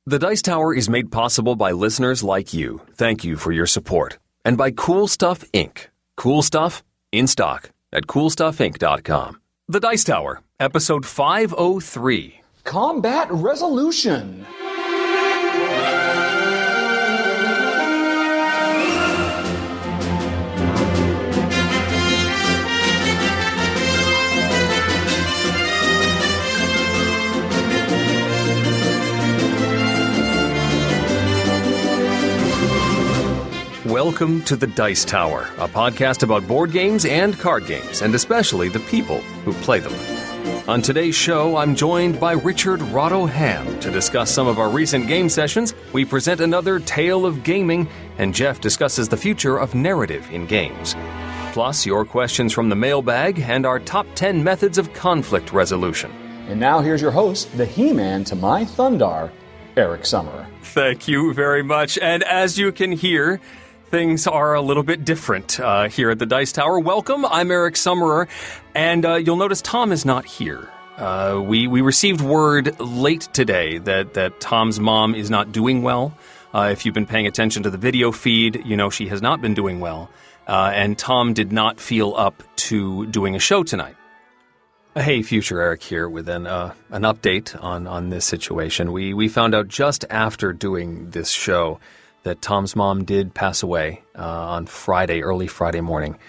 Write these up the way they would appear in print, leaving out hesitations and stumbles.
The Dice Tower is made possible by listeners like you. Thank you for your support. And by Cool Stuff Inc. Cool Stuff, in stock at CoolStuffInc.com. The Dice Tower, episode 503. Combat Resolution. Welcome to The Dice Tower, a podcast about board games and card games, and especially the people who play them. On today's show, I'm joined by Richard Rahdo Ham to discuss some of our recent game sessions. We present another tale of gaming, and Jeff discusses the future of narrative in games. Plus, your questions from the mailbag and our top 10 methods of conflict resolution. And now here's your host, the He-Man to my Thundar, Eric Summerer. Thank you very much, and as you can hear, things are a little bit different here at the Dice Tower. Welcome, I'm Eric Summerer, and you'll notice Tom is not here. We received word late today that Tom's mom is not doing well. If you've been paying attention to the video feed, you know she has not been doing well, and Tom did not feel up to doing a show tonight. Hey, future Eric here with an update on this situation. We found out just after doing this show that Tom's mom did pass away on Friday, early Friday morning.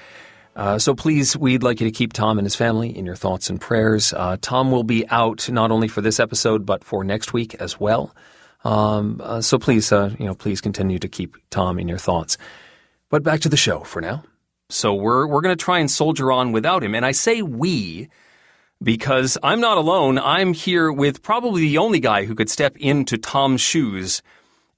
So please, we'd like you to keep Tom and his family in your thoughts and prayers. Tom will be out not only for this episode, but for next week as well. So please, please continue to keep Tom in your thoughts. But back to the show for now. So we're going to try and soldier on without him. And I say we because I'm not alone. I'm here with probably the only guy who could step into Tom's shoes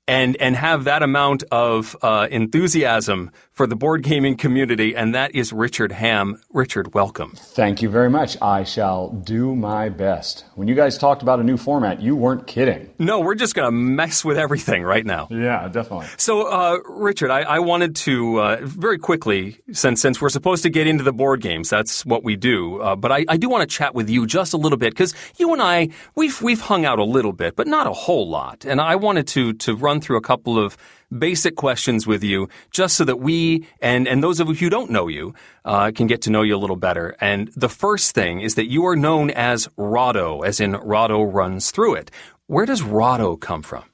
and have that amount of enthusiasm for the board gaming community, and that is Richard Ham. Richard, welcome. Thank you very much. I shall do my best. When you guys talked about a new format, you weren't kidding. No, we're just going to mess with everything right now. Yeah, definitely. So, Richard, I wanted to, very quickly, since we're supposed to get into the board games, that's what we do, but I do want to chat with you just a little bit, because you and I, we've hung out a little bit, but not a whole lot, and I wanted to run through a couple of basic questions with you, just so that we, and those of you who don't know you, can get to know you a little better. And the first thing is that you are known as Rahdo, as in Rahdo runs through it. Where does Rahdo come from?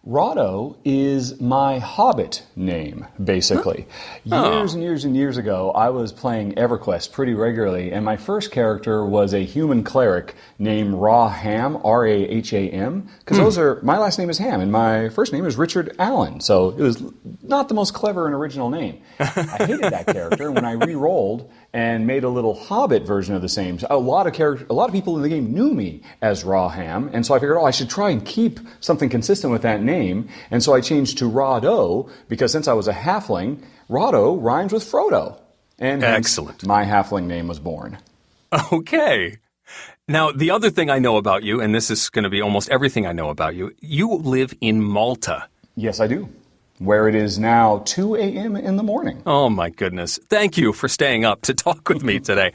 Rahdo is my Hobbit name, basically. Years and years and years ago, I was playing EverQuest pretty regularly, and my first character was a human cleric named Raham, R-A-H-A-M, because my last name is Ham, and my first name is Richard Allen, so it was not the most clever and original name. I hated that character, and when I re-rolled and made a little Hobbit version of the same, a lot of people in the game knew me as Raham, and so I figured, I should try and keep something consistent with that name, and so I changed to Rahdo, because since I was a halfling, Rahdo rhymes with Frodo. And excellent. My halfling name was born. Okay. Now, the other thing I know about you, and this is going to be almost everything I know about you, you live in Malta. Yes, I do. Where it is now 2 a.m. in the morning. Oh, my goodness. Thank you for staying up to talk with me today.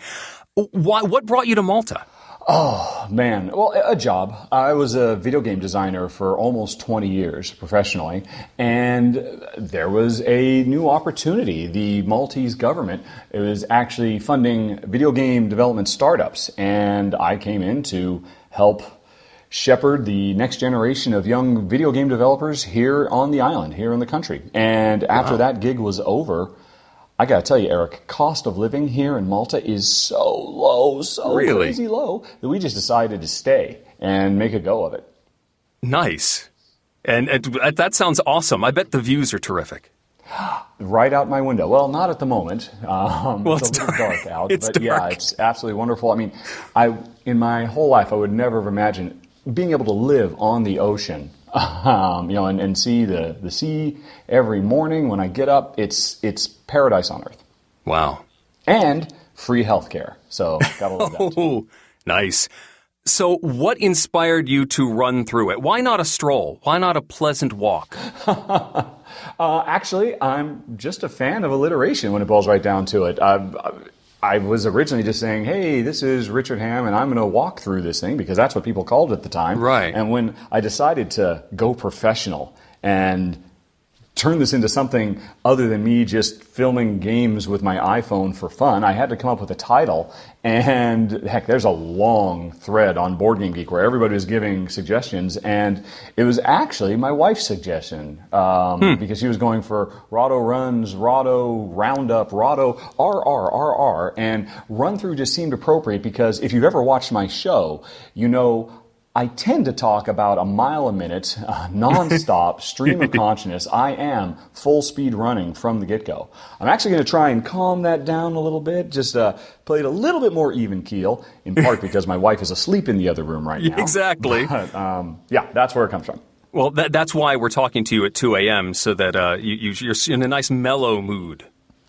What brought you to Malta? Oh, man. Well, a job. I was a video game designer for almost 20 years professionally, and there was a new opportunity. The Maltese government was actually funding video game development startups, and I came in to help shepherd the next generation of young video game developers here on the island, here in the country. And after that gig was over, I got to tell you, Eric, cost of living here in Malta is so low, really? Crazy low, that we just decided to stay and make a go of it. Nice. And that sounds awesome. I bet the views are terrific. Right out my window. Well, not at the moment. It's a little dark out. But dark. Yeah, it's absolutely wonderful. I mean, in my whole life, I would never have imagined being able to live on the ocean, and see the sea every morning when I get up. It's paradise on earth. Wow. And free healthcare. So gotta love that. Oh, nice. So what inspired you to run through it? Why not a stroll? Why not a pleasant walk? Actually, I'm just a fan of alliteration when it boils right down to it. I was originally just saying, hey, this is Richard Ham, and I'm going to walk through this thing, because that's what people called it at the time. Right. And when I decided to go professional and turn this into something other than me just filming games with my iPhone for fun, I had to come up with a title. And heck, there's a long thread on Board Game Geek where everybody was giving suggestions, and it was actually my wife's suggestion, because she was going for Rahdo Runs, Rahdo Roundup, Rahdo RRRR, and Run Through just seemed appropriate because if you've ever watched my show, you know I tend to talk about a mile a minute, nonstop, stream of consciousness. I am full speed running from the get-go. I'm actually going to try and calm that down a little bit, just play it a little bit more even keel, in part because my wife is asleep in the other room right now. Exactly. But, yeah, that's where it comes from. Well, that's why we're talking to you at 2 a.m., so that you're in a nice mellow mood.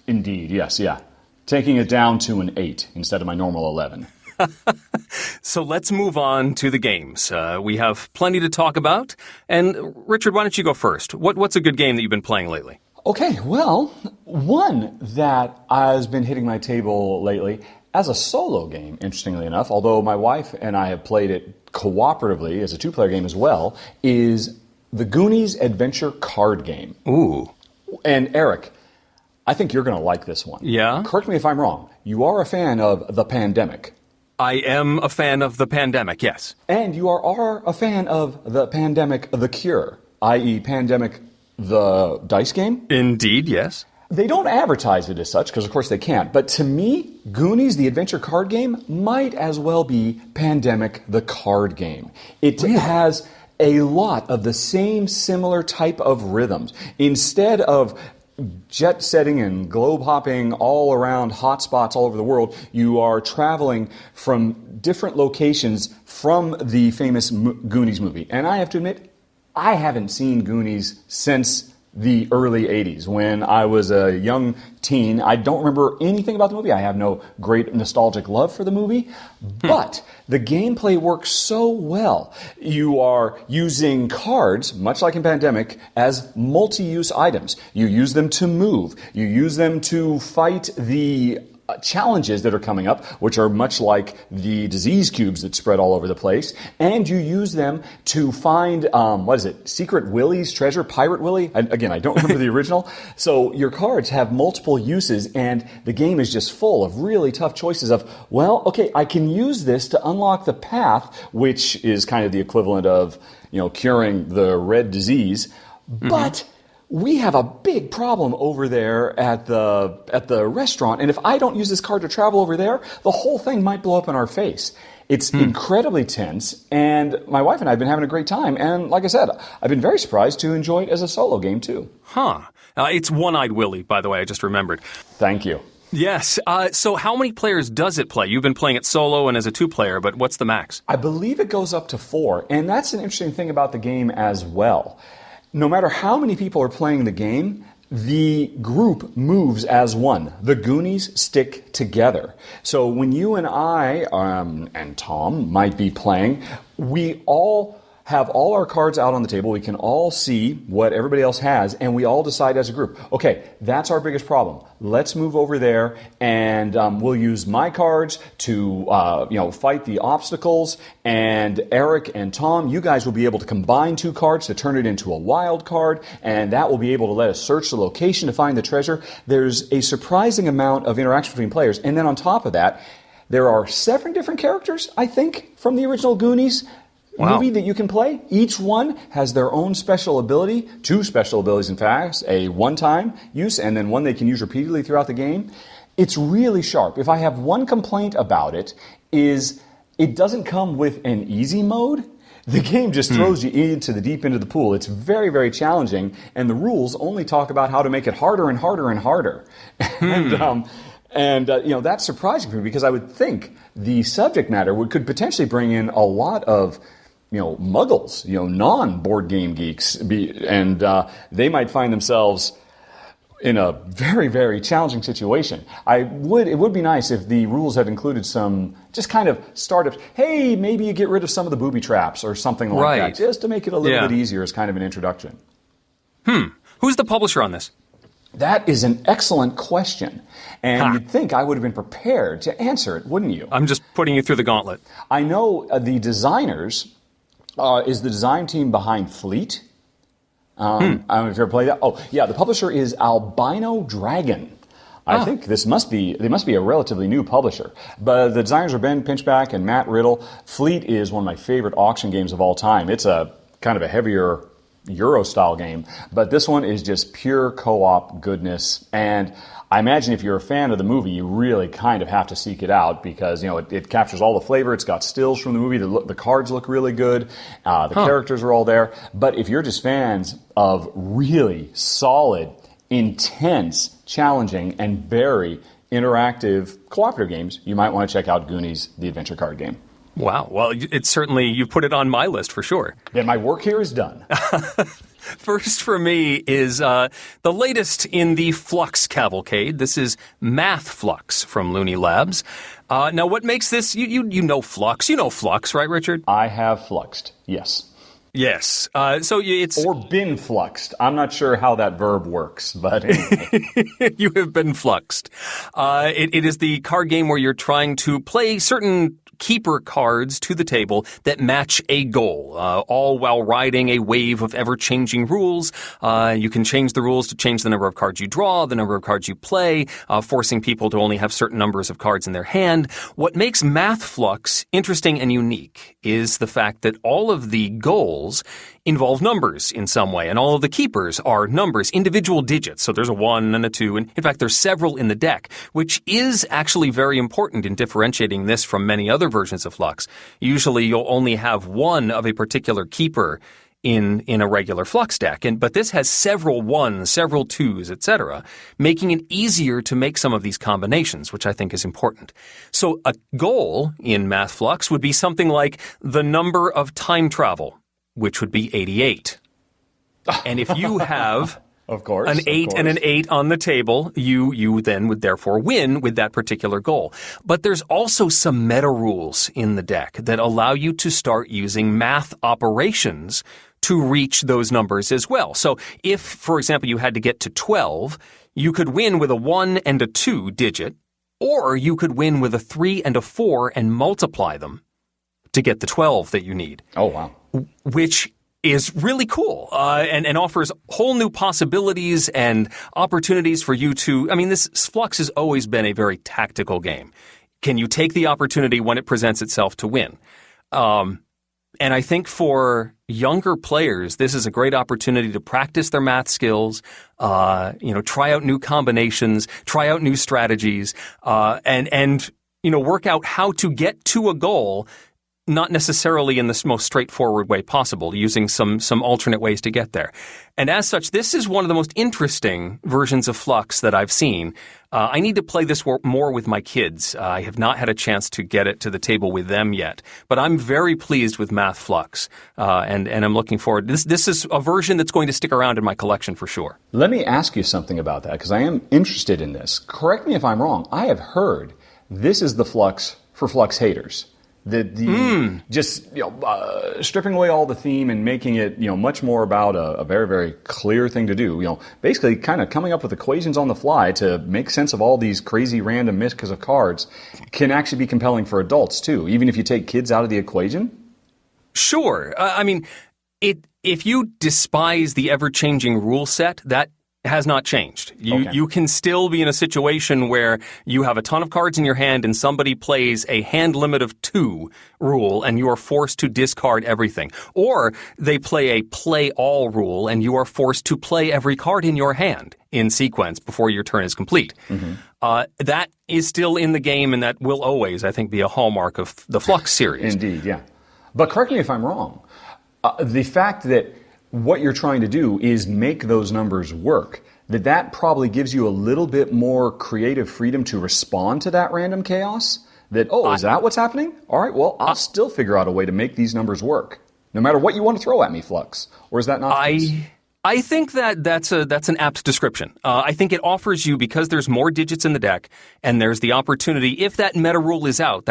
Indeed, yes, yeah. Taking it down to an 8 instead of my normal 11. So let's move on to the games. We have plenty to talk about. And Richard, why don't you go first? What's a good game that you've been playing lately? Okay, well, one that has been hitting my table lately as a solo game, interestingly enough, although my wife and I have played it cooperatively as a two-player game as well, is the Goonies Adventure Card Game. Ooh. And Eric, I think you're going to like this one. Yeah? Correct me if I'm wrong. You are a fan of The Pandemic. I am a fan of The Pandemic, yes. And you are a fan of The Pandemic The Cure, i.e. Pandemic the dice game? Indeed, yes. They don't advertise it as such, because of course they can't. But to me, Goonies, the adventure card game, might as well be Pandemic the card game. It has a lot of the same similar type of rhythms. Instead of jet setting and globe hopping all around hotspots all over the world, you are traveling from different locations from the famous Goonies movie. And I have to admit, I haven't seen Goonies since the early 80s, when I was a young teen. I don't remember anything about the movie. I have no great nostalgic love for the movie, but the gameplay works so well. You are using cards, much like in Pandemic, as multi-use items. You use them to move. You use them to fight the challenges that are coming up, which are much like the disease cubes that spread all over the place, and you use them to find, Secret Willie's treasure, Pirate Willie? Again, I don't remember the original. So your cards have multiple uses, and the game is just full of really tough choices of, well, okay, I can use this to unlock the path, which is kind of the equivalent of, curing the red disease, but we have a big problem over there at the restaurant, and if I don't use this card to travel over there, the whole thing might blow up in our face. It's incredibly tense, and my wife and I have been having a great time, and like I said, I've been very surprised to enjoy it as a solo game, too. It's One-Eyed Willie, by the way, I just remembered. Thank you. Yes. So how many players does it play? You've been playing it solo and as a two-player, but what's the max? I believe it goes up to 4, and that's an interesting thing about the game as well. No matter how many people are playing the game, the group moves as one. The Goonies stick together. So when you and I, and Tom might be playing, we all have all our cards out on the table. We can all see what everybody else has, and we all decide as a group, okay, that's our biggest problem. Let's move over there, and we'll use my cards to fight the obstacles, and Eric and Tom, you guys will be able to combine 2 cards to turn it into a wild card, and that will be able to let us search the location to find the treasure. There's a surprising amount of interaction between players, and then on top of that, there are 7 different characters, I think, from the original Goonies movie that you can play. Each one has their own special ability, 2 special abilities in fact, a one-time use and then one they can use repeatedly throughout the game. It's really sharp. If I have one complaint about it, is it doesn't come with an easy mode. The game just throws you into the deep end of the pool. It's very, very challenging, and the rules only talk about how to make it harder and harder and harder. And that's surprising for me, because I would think the subject matter could potentially bring in a lot of muggles, non-board game geeks, and they might find themselves in a very, very challenging situation. It would be nice if the rules had included some just kind of startups. Hey, maybe you get rid of some of the booby traps or something like that, just to make it a little bit easier as kind of an introduction. Who's the publisher on this? That is an excellent question. And you'd think I would have been prepared to answer it, wouldn't you? I'm just putting you through the gauntlet. I know the designers is the design team behind Fleet. I don't know if you ever played that. Oh, yeah, the publisher is Albino Dragon. I think they must be a relatively new publisher. But the designers are Ben Pinchback and Matt Riddle. Fleet is one of my favorite auction games of all time. It's a kind of a heavier Euro-style game, but this one is just pure co-op goodness. And I imagine if you're a fan of the movie, you really kind of have to seek it out because, it captures all the flavor. It's got stills from the movie. The cards look really good. The characters are all there. But if you're just fans of really solid, intense, challenging, and very interactive cooperative games, you might want to check out Goonies, the Adventure Card Game. Wow. Well, it's certainly, you put it on my list for sure. Then my work here is done. First for me is the latest in the Fluxx cavalcade. This is Math Fluxx from Looney Labs. Now, what makes this, you know Fluxx. You know Fluxx, right, Richard? I have fluxed, yes. Yes. So it's... Or been fluxed. I'm not sure how that verb works, but anyway. You have been fluxed. It is the card game where you're trying to play certain keeper cards to the table that match a goal, all while riding a wave of ever-changing rules. You can change the rules to change the number of cards you draw, the number of cards you play, forcing people to only have certain numbers of cards in their hand. What makes Math Fluxx interesting and unique is the fact that all of the goals involve numbers in some way, and all of the keepers are numbers, individual digits. So there's a 1 and a 2, and in fact there's several in the deck, which is actually very important in differentiating this from many other versions of Fluxx. Usually you'll only have one of a particular keeper in a regular Fluxx deck, but this has several 1s, several 2s, etc., making it easier to make some of these combinations, which I think is important. So a goal in Math Fluxx would be something like the number of time travel, which would be 88. And if you have of course, an 8 and an 8 on the table, you then would therefore win with that particular goal. But there's also some meta rules in the deck that allow you to start using math operations to reach those numbers as well. So if, for example, you had to get to 12, you could win with a 1 and a 2 digit, or you could win with a 3 and a 4 and multiply them to get the 12 that you need. Oh, wow. Which is really cool and offers whole new possibilities and opportunities for you to... I mean, this Fluxx has always been a very tactical game. Can you take the opportunity when it presents itself to win? And I think for younger players, this is a great opportunity to practice their math skills, try out new combinations, try out new strategies, and work out how to get to a goal, not necessarily in the most straightforward way possible, using some alternate ways to get there. And as such, this is one of the most interesting versions of Fluxx that I've seen. I need to play this more with my kids. I have not had a chance to get it to the table with them yet, but I'm very pleased with Math Fluxx, and I'm looking forward. This is a version that's going to stick around in my collection for sure. Let me ask you something about that, because I am interested in this. Correct me if I'm wrong. I have heard this is the Fluxx for Fluxx haters. Just stripping away all the theme and making it much more about a very, very clear thing to do. Basically kind of coming up with equations on the fly to make sense of all these crazy random mixes of cards can actually be compelling for adults too, even if you take kids out of the equation. Sure. If you despise the ever-changing rule set, that has not changed. You can still be in a situation where you have a ton of cards in your hand and somebody plays a hand limit of 2 rule and you are forced to discard everything. Or they play a play all rule and you are forced to play every card in your hand in sequence before your turn is complete. Mm-hmm. That is still in the game, and that will always, I think, be a hallmark of the Fluxx series. Indeed, yeah. But correct me if I'm wrong. The fact that what you're trying to do is make those numbers work, that probably gives you a little bit more creative freedom to respond to that random chaos. Is that what's happening? All right, well, I'll still figure out a way to make these numbers work, no matter what you want to throw at me, Fluxx. Or is that not the case? I think that's an apt description. I think it offers you, because there's more digits in the deck, and there's the opportunity, if that meta rule is out,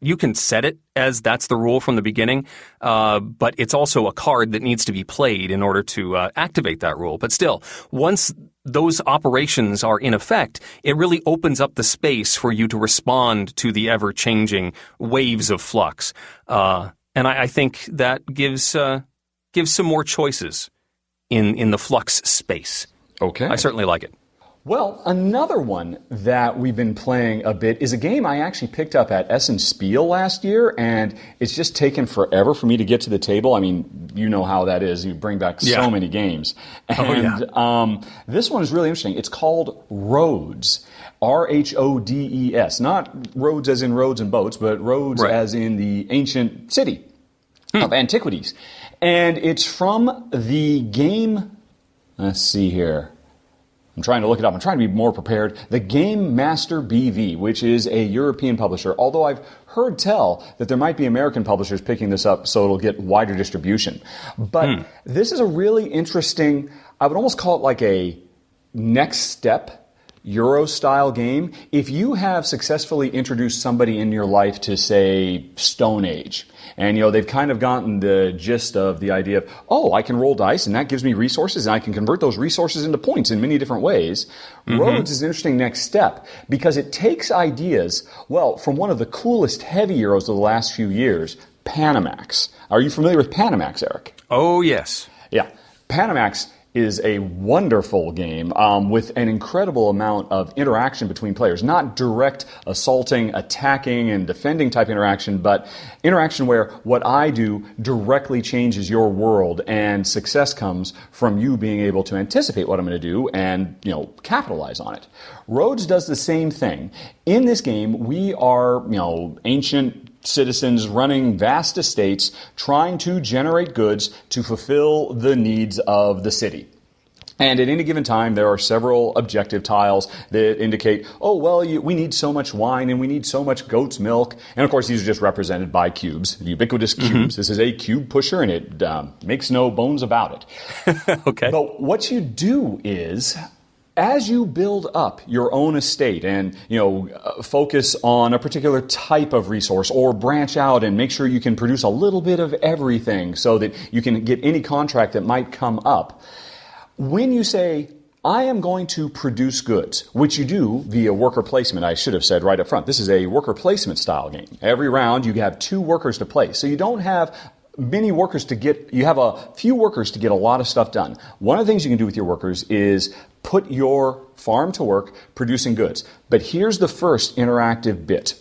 you can set it as that's the rule from the beginning, but it's also a card that needs to be played in order to activate that rule. But still, once those operations are in effect, it really opens up the space for you to respond to the ever-changing waves of flux. And I think that gives some more choices in the flux space. Okay. I certainly like it. Well, another one that we've been playing a bit is a game I actually picked up at Essen Spiel last year, and it's just taken forever for me to get to the table. I mean, you know how that is. You bring back so many games. And this one is really interesting. It's called Rhodes. Rhodes. Not roads as in roads and boats, but Rhodes as in the ancient city of antiquities. And it's from the game, let's see here. I'm trying to look it up. I'm trying to be more prepared. The Game Master BV, which is a European publisher, although I've heard tell that there might be American publishers picking this up so it'll get wider distribution. But this is a really interesting, I would almost call it like a next step Euro-style game. If you have successfully introduced somebody in your life to, say, Stone Age, and, they've kind of gotten the gist of the idea of, oh, I can roll dice, and that gives me resources, and I can convert those resources into points in many different ways. Rhodes is an interesting next step because it takes ideas, well, from one of the coolest heavy Euros of the last few years, Panamax. Are you familiar with Panamax, Eric? Oh, yes. Yeah. Panamax is a wonderful game with an incredible amount of interaction between players. Not direct assaulting, attacking, and defending type interaction, but interaction where what I do directly changes your world, and success comes from you being able to anticipate what I'm going to do and, capitalize on it. Rhodes does the same thing. In this game, we are, ancient citizens running vast estates trying to generate goods to fulfill the needs of the city. And at any given time, there are several objective tiles that indicate, we need so much wine and we need so much goat's milk. And of course, these are just represented by cubes, ubiquitous cubes. This is a cube pusher, and it makes no bones about it. Okay. But what you do is, as you build up your own estate and, focus on a particular type of resource or branch out and make sure you can produce a little bit of everything so that you can get any contract that might come up, when you say, I am going to produce goods, which you do via worker placement, I should have said right up front. This is a worker placement style game. Every round you have 2 workers to place. So you don't have many workers you have a few workers to get a lot of stuff done. One of the things you can do with your workers is put your farm to work producing goods. But here's the first interactive bit.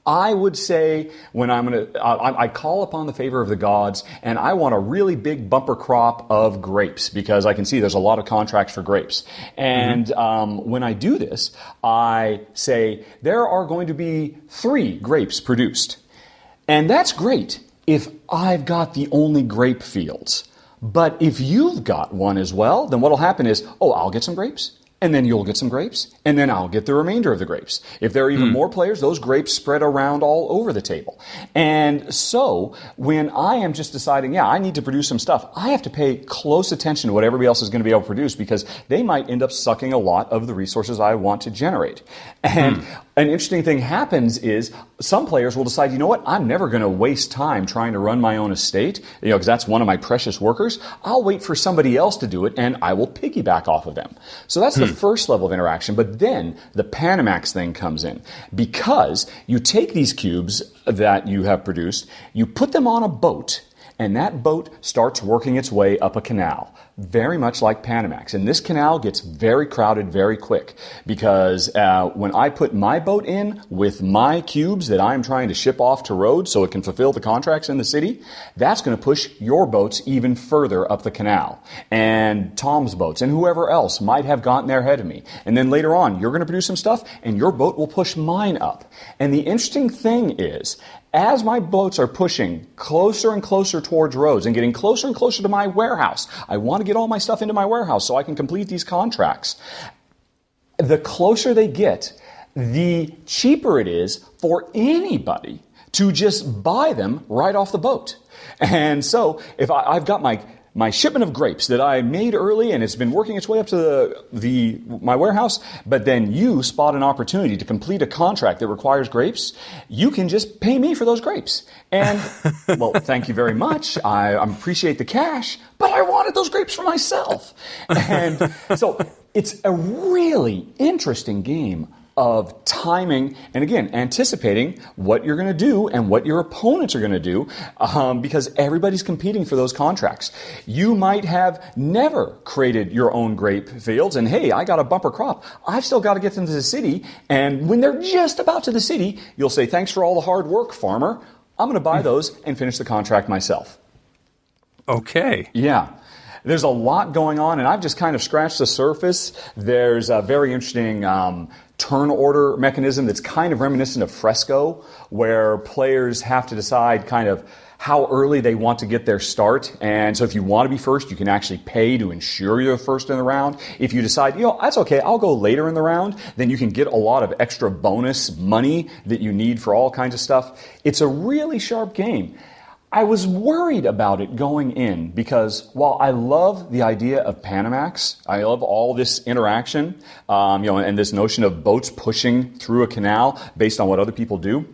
I would say when I call upon the favor of the gods, and I want a really big bumper crop of grapes because I can see there's a lot of contracts for grapes. And when I do this, I say there are going to be 3 grapes produced. And that's great if I've got the only grape fields. But if you've got one as well, then what'll happen is, I'll get some grapes, and then you'll get some grapes, and then I'll get the remainder of the grapes. If there are even more players, those grapes spread around all over the table. And so, when I am just deciding, I need to produce some stuff, I have to pay close attention to what everybody else is going to be able to produce because they might end up sucking a lot of the resources I want to generate. And an interesting thing happens is some players will decide, I'm never going to waste time trying to run my own estate, because that's one of my precious workers. I'll wait for somebody else to do it, and I will piggyback off of them. So that's the first level of interaction. But then the Panamax thing comes in because you take these cubes that you have produced, you put them on a boat, and that boat starts working its way up a canal, very much like Panamax. And this canal gets very crowded very quick because when I put my boat in with my cubes that I'm trying to ship off to Rhodes so it can fulfill the contracts in the city, that's going to push your boats even further up the canal. And Tom's boats and whoever else might have gotten there ahead of me. And then later on, you're going to produce some stuff and your boat will push mine up. And the interesting thing is, as my boats are pushing closer and closer towards Rhodes and getting closer and closer to my warehouse, I want to get all my stuff into my warehouse so I can complete these contracts. The closer they get, the cheaper it is for anybody to just buy them right off the boat. And so if I've got my shipment of grapes that I made early and it's been working its way up to my warehouse, but then you spot an opportunity to complete a contract that requires grapes, you can just pay me for those grapes. And, well, thank you very much. I appreciate the cash, but I wanted those grapes for myself. And so It's a really interesting game of timing and, again, anticipating what you're going to do and what your opponents are going to do, because everybody's competing for those contracts. You might have never created your own grape fields, and hey, I got a bumper crop. I've still got to get them to the city, and when they're just about to the city, you'll say, thanks for all the hard work, farmer. I'm going to buy those and finish the contract myself. Okay. Yeah. There's a lot going on, and I've just kind of scratched the surface. There's a very interesting turn order mechanism that's kind of reminiscent of Fresco, where players have to decide kind of how early they want to get their start. And so if you want to be first, you can actually pay to ensure you're first in the round. If you decide, that's okay, I'll go later in the round, then you can get a lot of extra bonus money that you need for all kinds of stuff. It's a really sharp game. I was worried about it going in because while I love the idea of Panamax, I love all this interaction, and this notion of boats pushing through a canal based on what other people do,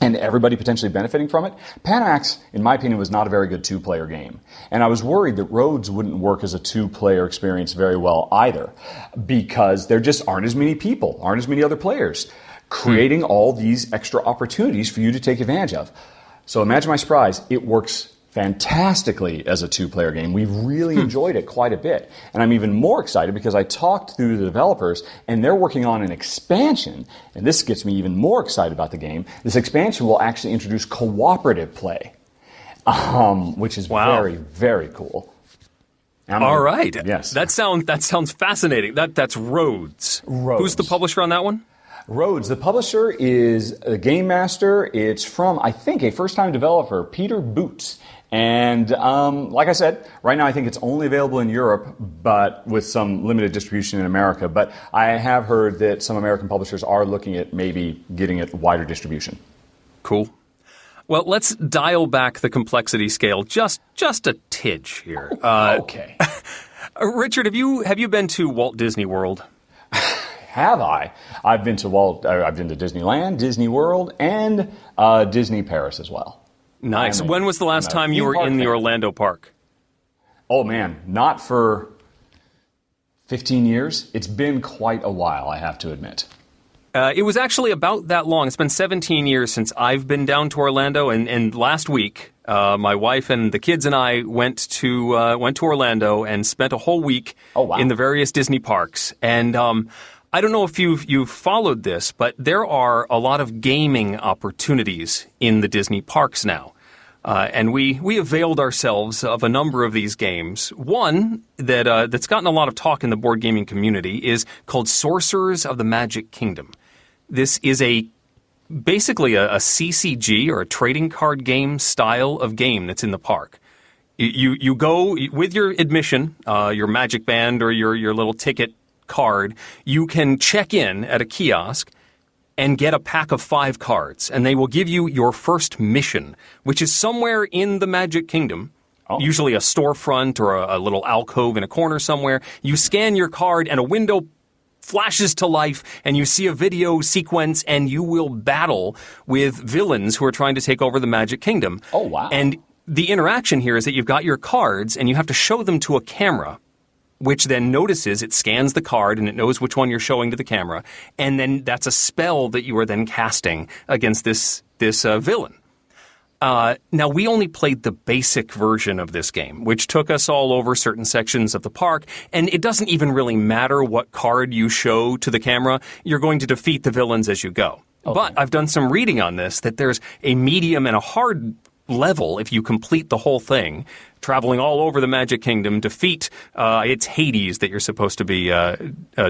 and everybody potentially benefiting from it. Panamax, in my opinion, was not a very good two-player game. And I was worried that Rhodes wouldn't work as a two-player experience very well either, because there just aren't as many people, aren't as many other players, creating all these extra opportunities for you to take advantage of. So imagine my surprise, it works fantastically as a two-player game. We've really enjoyed it quite a bit. And I'm even more excited because I talked to the developers, and they're working on an expansion, and this gets me even more excited about the game. This expansion will actually introduce cooperative play, which is very, very cool. All right. Yes. That sounds fascinating. That's Rhodes. Rhodes. Who's the publisher on that one? Rhodes. The publisher is a Game Master. It's from, I think, a first-time developer, Peter Boots. And like I said, right now I think it's only available in Europe, but with some limited distribution in America. But I have heard that some American publishers are looking at maybe getting it wider distribution. Cool. Well, let's dial back the complexity scale just a tidge here. Okay. Richard, have you been to Walt Disney World? Have I? I've been to Disneyland, Disney World, and Disney Paris as well. Nice. When was the last time you were in the Orlando park? Oh, man, not for 15 years. It's been quite a while, I have to admit. It was actually about that long. It's been 17 years since I've been down to Orlando, and last week, my wife and the kids and I went to Orlando and spent a whole week in the various Disney parks. And I don't know if you've followed this, but there are a lot of gaming opportunities in the Disney parks now. And we availed ourselves of a number of these games. One that's gotten a lot of talk in the board gaming community is called Sorcerers of the Magic Kingdom. This is basically a CCG, or a trading card game style of game that's in the park. You go with your admission, your Magic Band or your little ticket card. You can check in at a kiosk and get a pack of 5 cards, and they will give you your first mission, which is somewhere in the Magic Kingdom, usually a storefront or a little alcove in a corner somewhere. You scan your card, and a window flashes to life, and you see a video sequence, and you will battle with villains who are trying to take over the Magic Kingdom. Oh, wow. And the interaction here is that you've got your cards, and you have to show them to a camera, which then notices, it scans the card, and it knows which one you're showing to the camera. And then that's a spell that you are then casting against this villain. Now, we only played the basic version of this game, which took us all over certain sections of the park, and it doesn't even really matter what card you show to the camera. You're going to defeat the villains as you go. Okay. But I've done some reading on this, that there's a medium and a hard level if you complete the whole thing, traveling all over the Magic Kingdom, defeat, it's Hades that you're supposed to be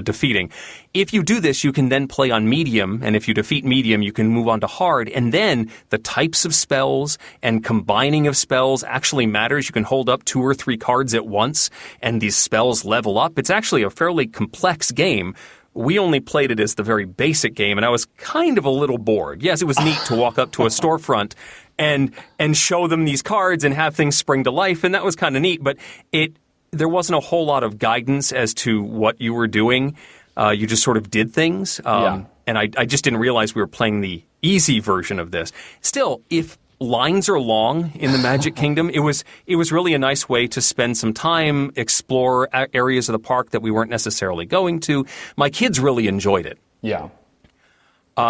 defeating. If you do this, you can then play on medium, and if you defeat medium, you can move on to hard, and then the types of spells and combining of spells actually matters. You can hold up 2 or 3 cards at once, and these spells level up. It's actually a fairly complex game. We only played it as the very basic game, and I was kind of a little bored. Yes, it was neat to walk up to a storefront and show them these cards and have things spring to life, and that was kind of neat, but there wasn't a whole lot of guidance as to what you were doing. You just sort of did things, and I just didn't realize we were playing the easy version of this. Still, if lines are long in the Magic Kingdom. It was really a nice way to spend some time, explore areas of the park that we weren't necessarily going to. My kids really enjoyed it. Yeah.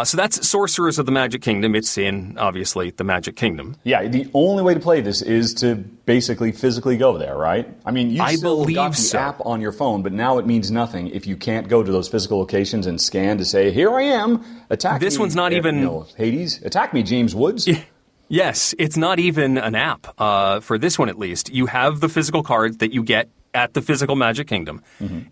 So that's Sorcerers of the Magic Kingdom. It's in, obviously, the Magic Kingdom. Yeah, the only way to play this is to basically physically go there, right? I mean, you still got the app on your phone, but now it means nothing if you can't go to those physical locations and scan to say, here I am, attack me. This one's not even... Hades, attack me, James Woods. Yes, it's not even an app, for this one at least. You have the physical cards that you get at the physical Magic Kingdom,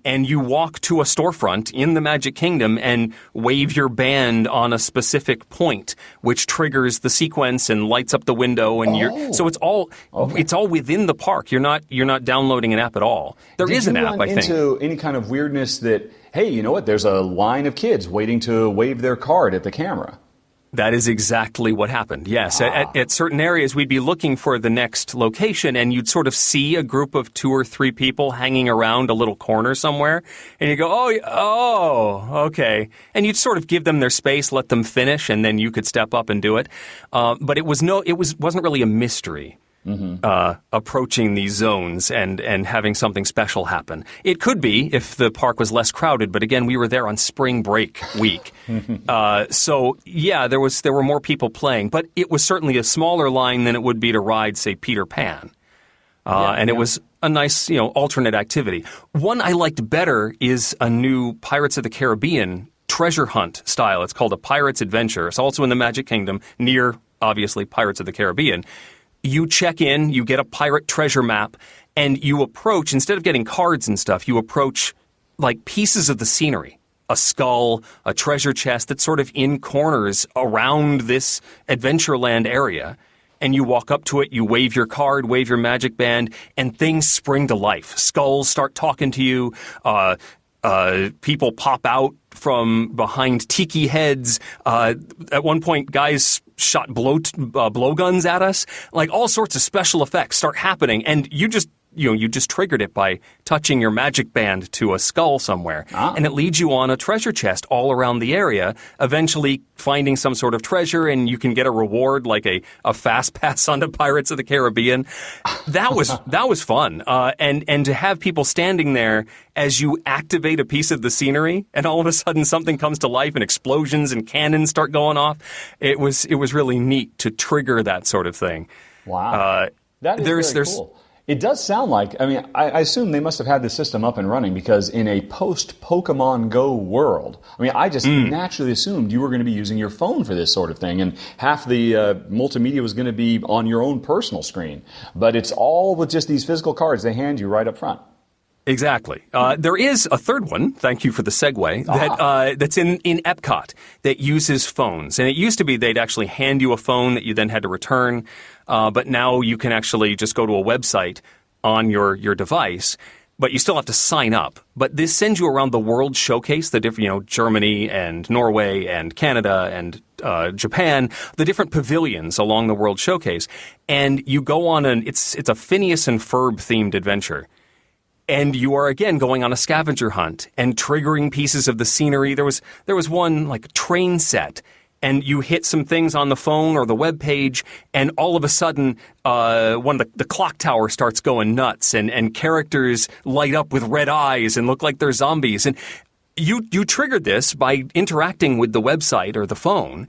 and you walk to a storefront in the Magic Kingdom and wave your band on a specific point, which triggers the sequence and lights up the window. And so it's all within the park. You're not downloading an app at all. There is an app, I think. Into any kind of weirdness that, hey, you know what? There's a line of kids waiting to wave their card at the camera. That is exactly what happened, yes. At certain areas, we'd be looking for the next location, and you'd sort of see a group of 2 or 3 people hanging around a little corner somewhere, and you go, oh, okay. And you'd sort of give them their space, let them finish, and then you could step up and do it. But it wasn't really a mystery. Approaching these zones and having something special happen. It could be if the park was less crowded, but again, we were there on spring break week. So yeah, there were more people playing, but it was certainly a smaller line than it would be to ride, say, Peter Pan. It was a nice, alternate activity. One I liked better is a new Pirates of the Caribbean treasure hunt style. It's called a Pirate's Adventure. It's also in the Magic Kingdom, near, obviously, Pirates of the Caribbean. You check in, you get a pirate treasure map, and you approach, instead of getting cards and stuff, you approach like pieces of the scenery. A skull, a treasure chest that's sort of in corners around this Adventureland area. And you walk up to it, you wave your card, wave your magic band, and things spring to life. Skulls start talking to you. People pop out from behind tiki heads. At one point, guys shot blowguns at us. Like, all sorts of special effects start happening, and you just triggered it by touching your magic band to a skull somewhere. And it leads you on a treasure chest all around the area, eventually finding some sort of treasure, and you can get a reward like a fast pass onto Pirates of the Caribbean. That was fun. And to have people standing there as you activate a piece of the scenery, and all of a sudden something comes to life and explosions and cannons start going off. It was really neat to trigger that sort of thing. Wow. That is very cool. It does sound like, I assume they must have had the system up and running because in a post-Pokemon Go world, I just naturally assumed you were going to be using your phone for this sort of thing, and half the multimedia was going to be on your own personal screen. But it's all with just these physical cards they hand you right up front. Exactly. There is a third one, thank you for the segue, that's in Epcot that uses phones. And it used to be they'd actually hand you a phone that you then had to return, but now you can actually just go to a website on your device, but you still have to sign up. But this sends you around the World Showcase, the different, Germany and Norway and Canada and Japan, the different pavilions along the World Showcase. And you go on it's a Phineas and Ferb themed adventure. And you are, again, going on a scavenger hunt and triggering pieces of the scenery. There was one, like, train set, and you hit some things on the phone or the web page, and all of a sudden, one of the clock tower starts going nuts, and characters light up with red eyes and look like they're zombies. And you triggered this by interacting with the website or the phone,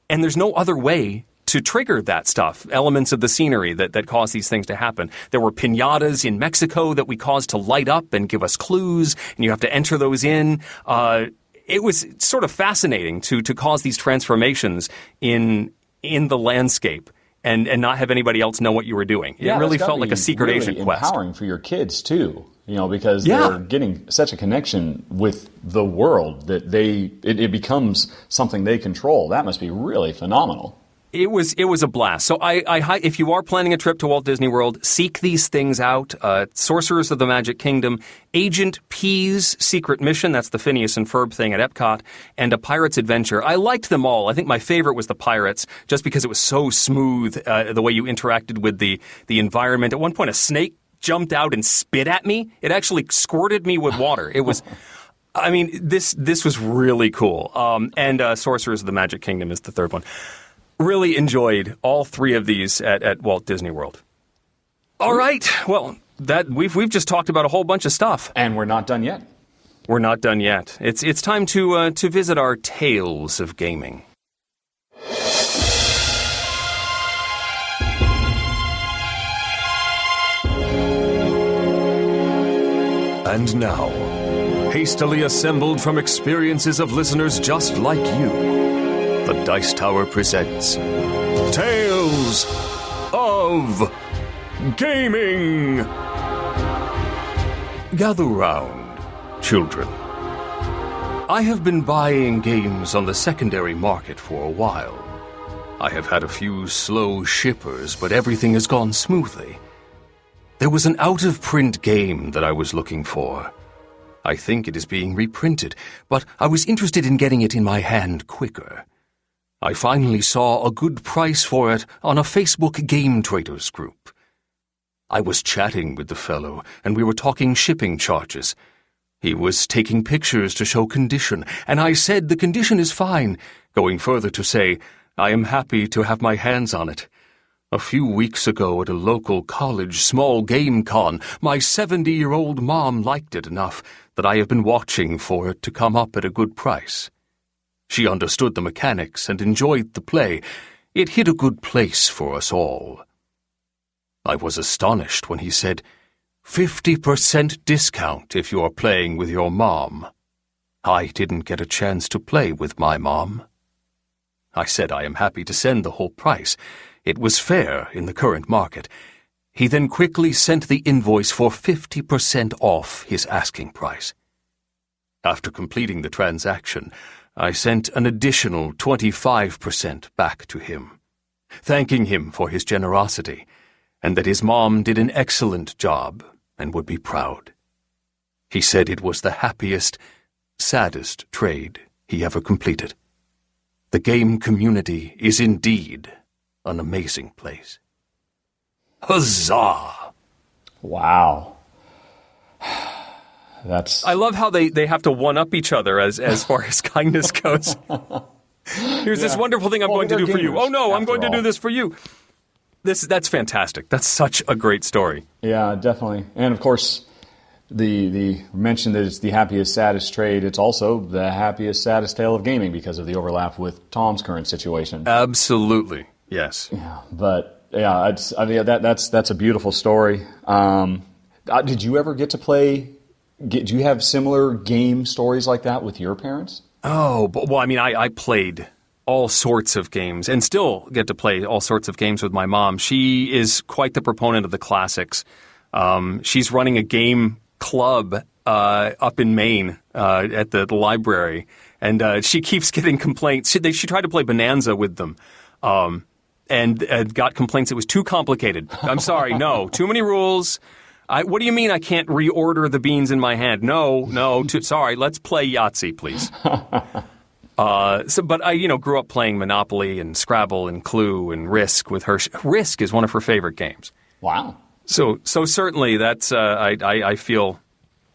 and there's no other way to trigger that stuff, elements of the scenery that cause these things to happen. There were piñatas in Mexico that we caused to light up and give us clues, and you have to enter those in. It was sort of fascinating to cause these transformations in the landscape and not have anybody else know what you were doing. It really felt like a secret agent quest. Empowering for your kids, too. Because they're getting such a connection with the world that it becomes something they control. That must be really phenomenal. It was a blast. So if you are planning a trip to Walt Disney World, seek these things out. Sorcerers of the Magic Kingdom, Agent P's Secret Mission, that's the Phineas and Ferb thing at Epcot, and a Pirate's Adventure. I liked them all. I think my favorite was the Pirates, just because it was so smooth, the way you interacted with the environment. At one point, a snake jumped out and spit at me. It actually squirted me with water. It was... this was really cool. And Sorcerers of the Magic Kingdom is the third one. Really enjoyed all 3 of these at Walt Disney World. All right. Well, we've just talked about a whole bunch of stuff. And we're not done yet. We're not done yet. It's time to visit our tales of gaming. And now, hastily assembled from experiences of listeners just like you, the Dice Tower presents Tales of Gaming. Gather round, children. I have been buying games on the secondary market for a while. I have had a few slow shippers, but everything has gone smoothly. There was an out-of-print game that I was looking for. I think it is being reprinted, but I was interested in getting it in my hand quicker. I finally saw a good price for it on a Facebook game traders group. I was chatting with the fellow, and we were talking shipping charges. He was taking pictures to show condition, and I said the condition is fine, going further to say, I am happy to have my hands on it. A few weeks ago at a local college small game con, my 70-year-old mom liked it enough that I have been watching for it to come up at a good price. She understood the mechanics and enjoyed the play. It hit a good place for us all. I was astonished when he said, 50% discount if you're playing with your mom. I didn't get a chance to play with my mom. I said I am happy to send the whole price. It was fair in the current market. He then quickly sent the invoice for 50% off his asking price. After completing the transaction, I sent an additional 25% back to him, thanking him for his generosity, and that his mom did an excellent job and would be proud. He said it was the happiest, saddest trade he ever completed. The game community is indeed an amazing place. Huzzah! Wow. I love how they have to one-up each other as far as kindness goes. Here's this wonderful thing I'm going to do for you. Oh, no, I'm going to do this for you. That's fantastic. That's such a great story. Yeah, definitely. And, of course, the mention that it's the happiest, saddest trade, it's also the happiest, saddest tale of gaming because of the overlap with Tom's current situation. Absolutely. Yes. Yeah, but yeah, that's a beautiful story. Did you ever get to play? Do you have similar game stories like that with your parents? Oh, well, I mean, I played all sorts of games and still get to play all sorts of games with my mom. She is quite the proponent of the classics. She's running a game club up in Maine at the library, and she keeps getting complaints. She tried to play Bonanza with them. And got complaints it was too complicated. I'm sorry, no. Too many rules. What do you mean I can't reorder the beans in my hand? No. Sorry, let's play Yahtzee, please. But I, grew up playing Monopoly and Scrabble and Clue and Risk with her. Risk is one of her favorite games. Wow. So certainly that's I feel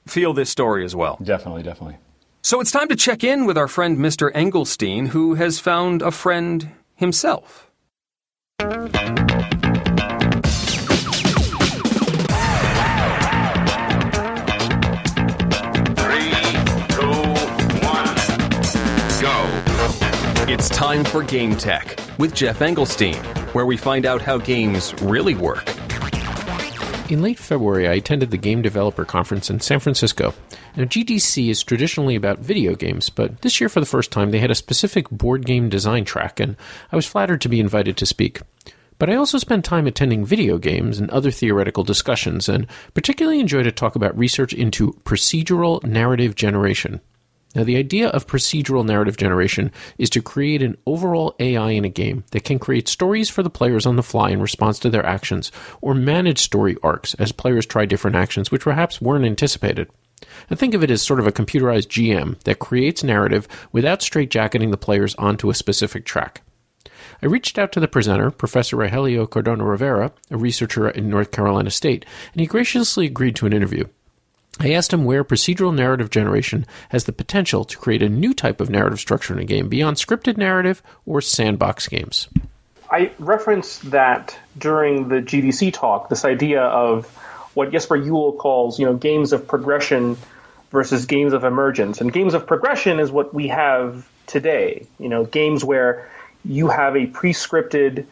this story as well. Definitely. So it's time to check in with our friend Mr. Engelstein, who has found a friend himself. 3, 2, 1, go. It's time for GameTek with Jeff Engelstein, where we find out how games really work. In late February, I attended the Game Developer Conference in San Francisco. Now, GDC is traditionally about video games, but this year for the first time they had a specific board game design track, and I was flattered to be invited to speak. But I also spent time attending video games and other theoretical discussions, and particularly enjoyed a talk about research into procedural narrative generation. Now, the idea of procedural narrative generation is to create an overall AI in a game that can create stories for the players on the fly in response to their actions, or manage story arcs as players try different actions which perhaps weren't anticipated. And think of it as sort of a computerized GM that creates narrative without straitjacketing the players onto a specific track. I reached out to the presenter, Professor Rogelio Cardona Rivera, a researcher in North Carolina State, and he graciously agreed to an interview. I asked him where procedural narrative generation has the potential to create a new type of narrative structure in a game beyond scripted narrative or sandbox games. I referenced that during the GDC talk, this idea of what Jesper Juhl calls, games of progression versus games of emergence. And games of progression is what we have today. Games where you have a pre-scripted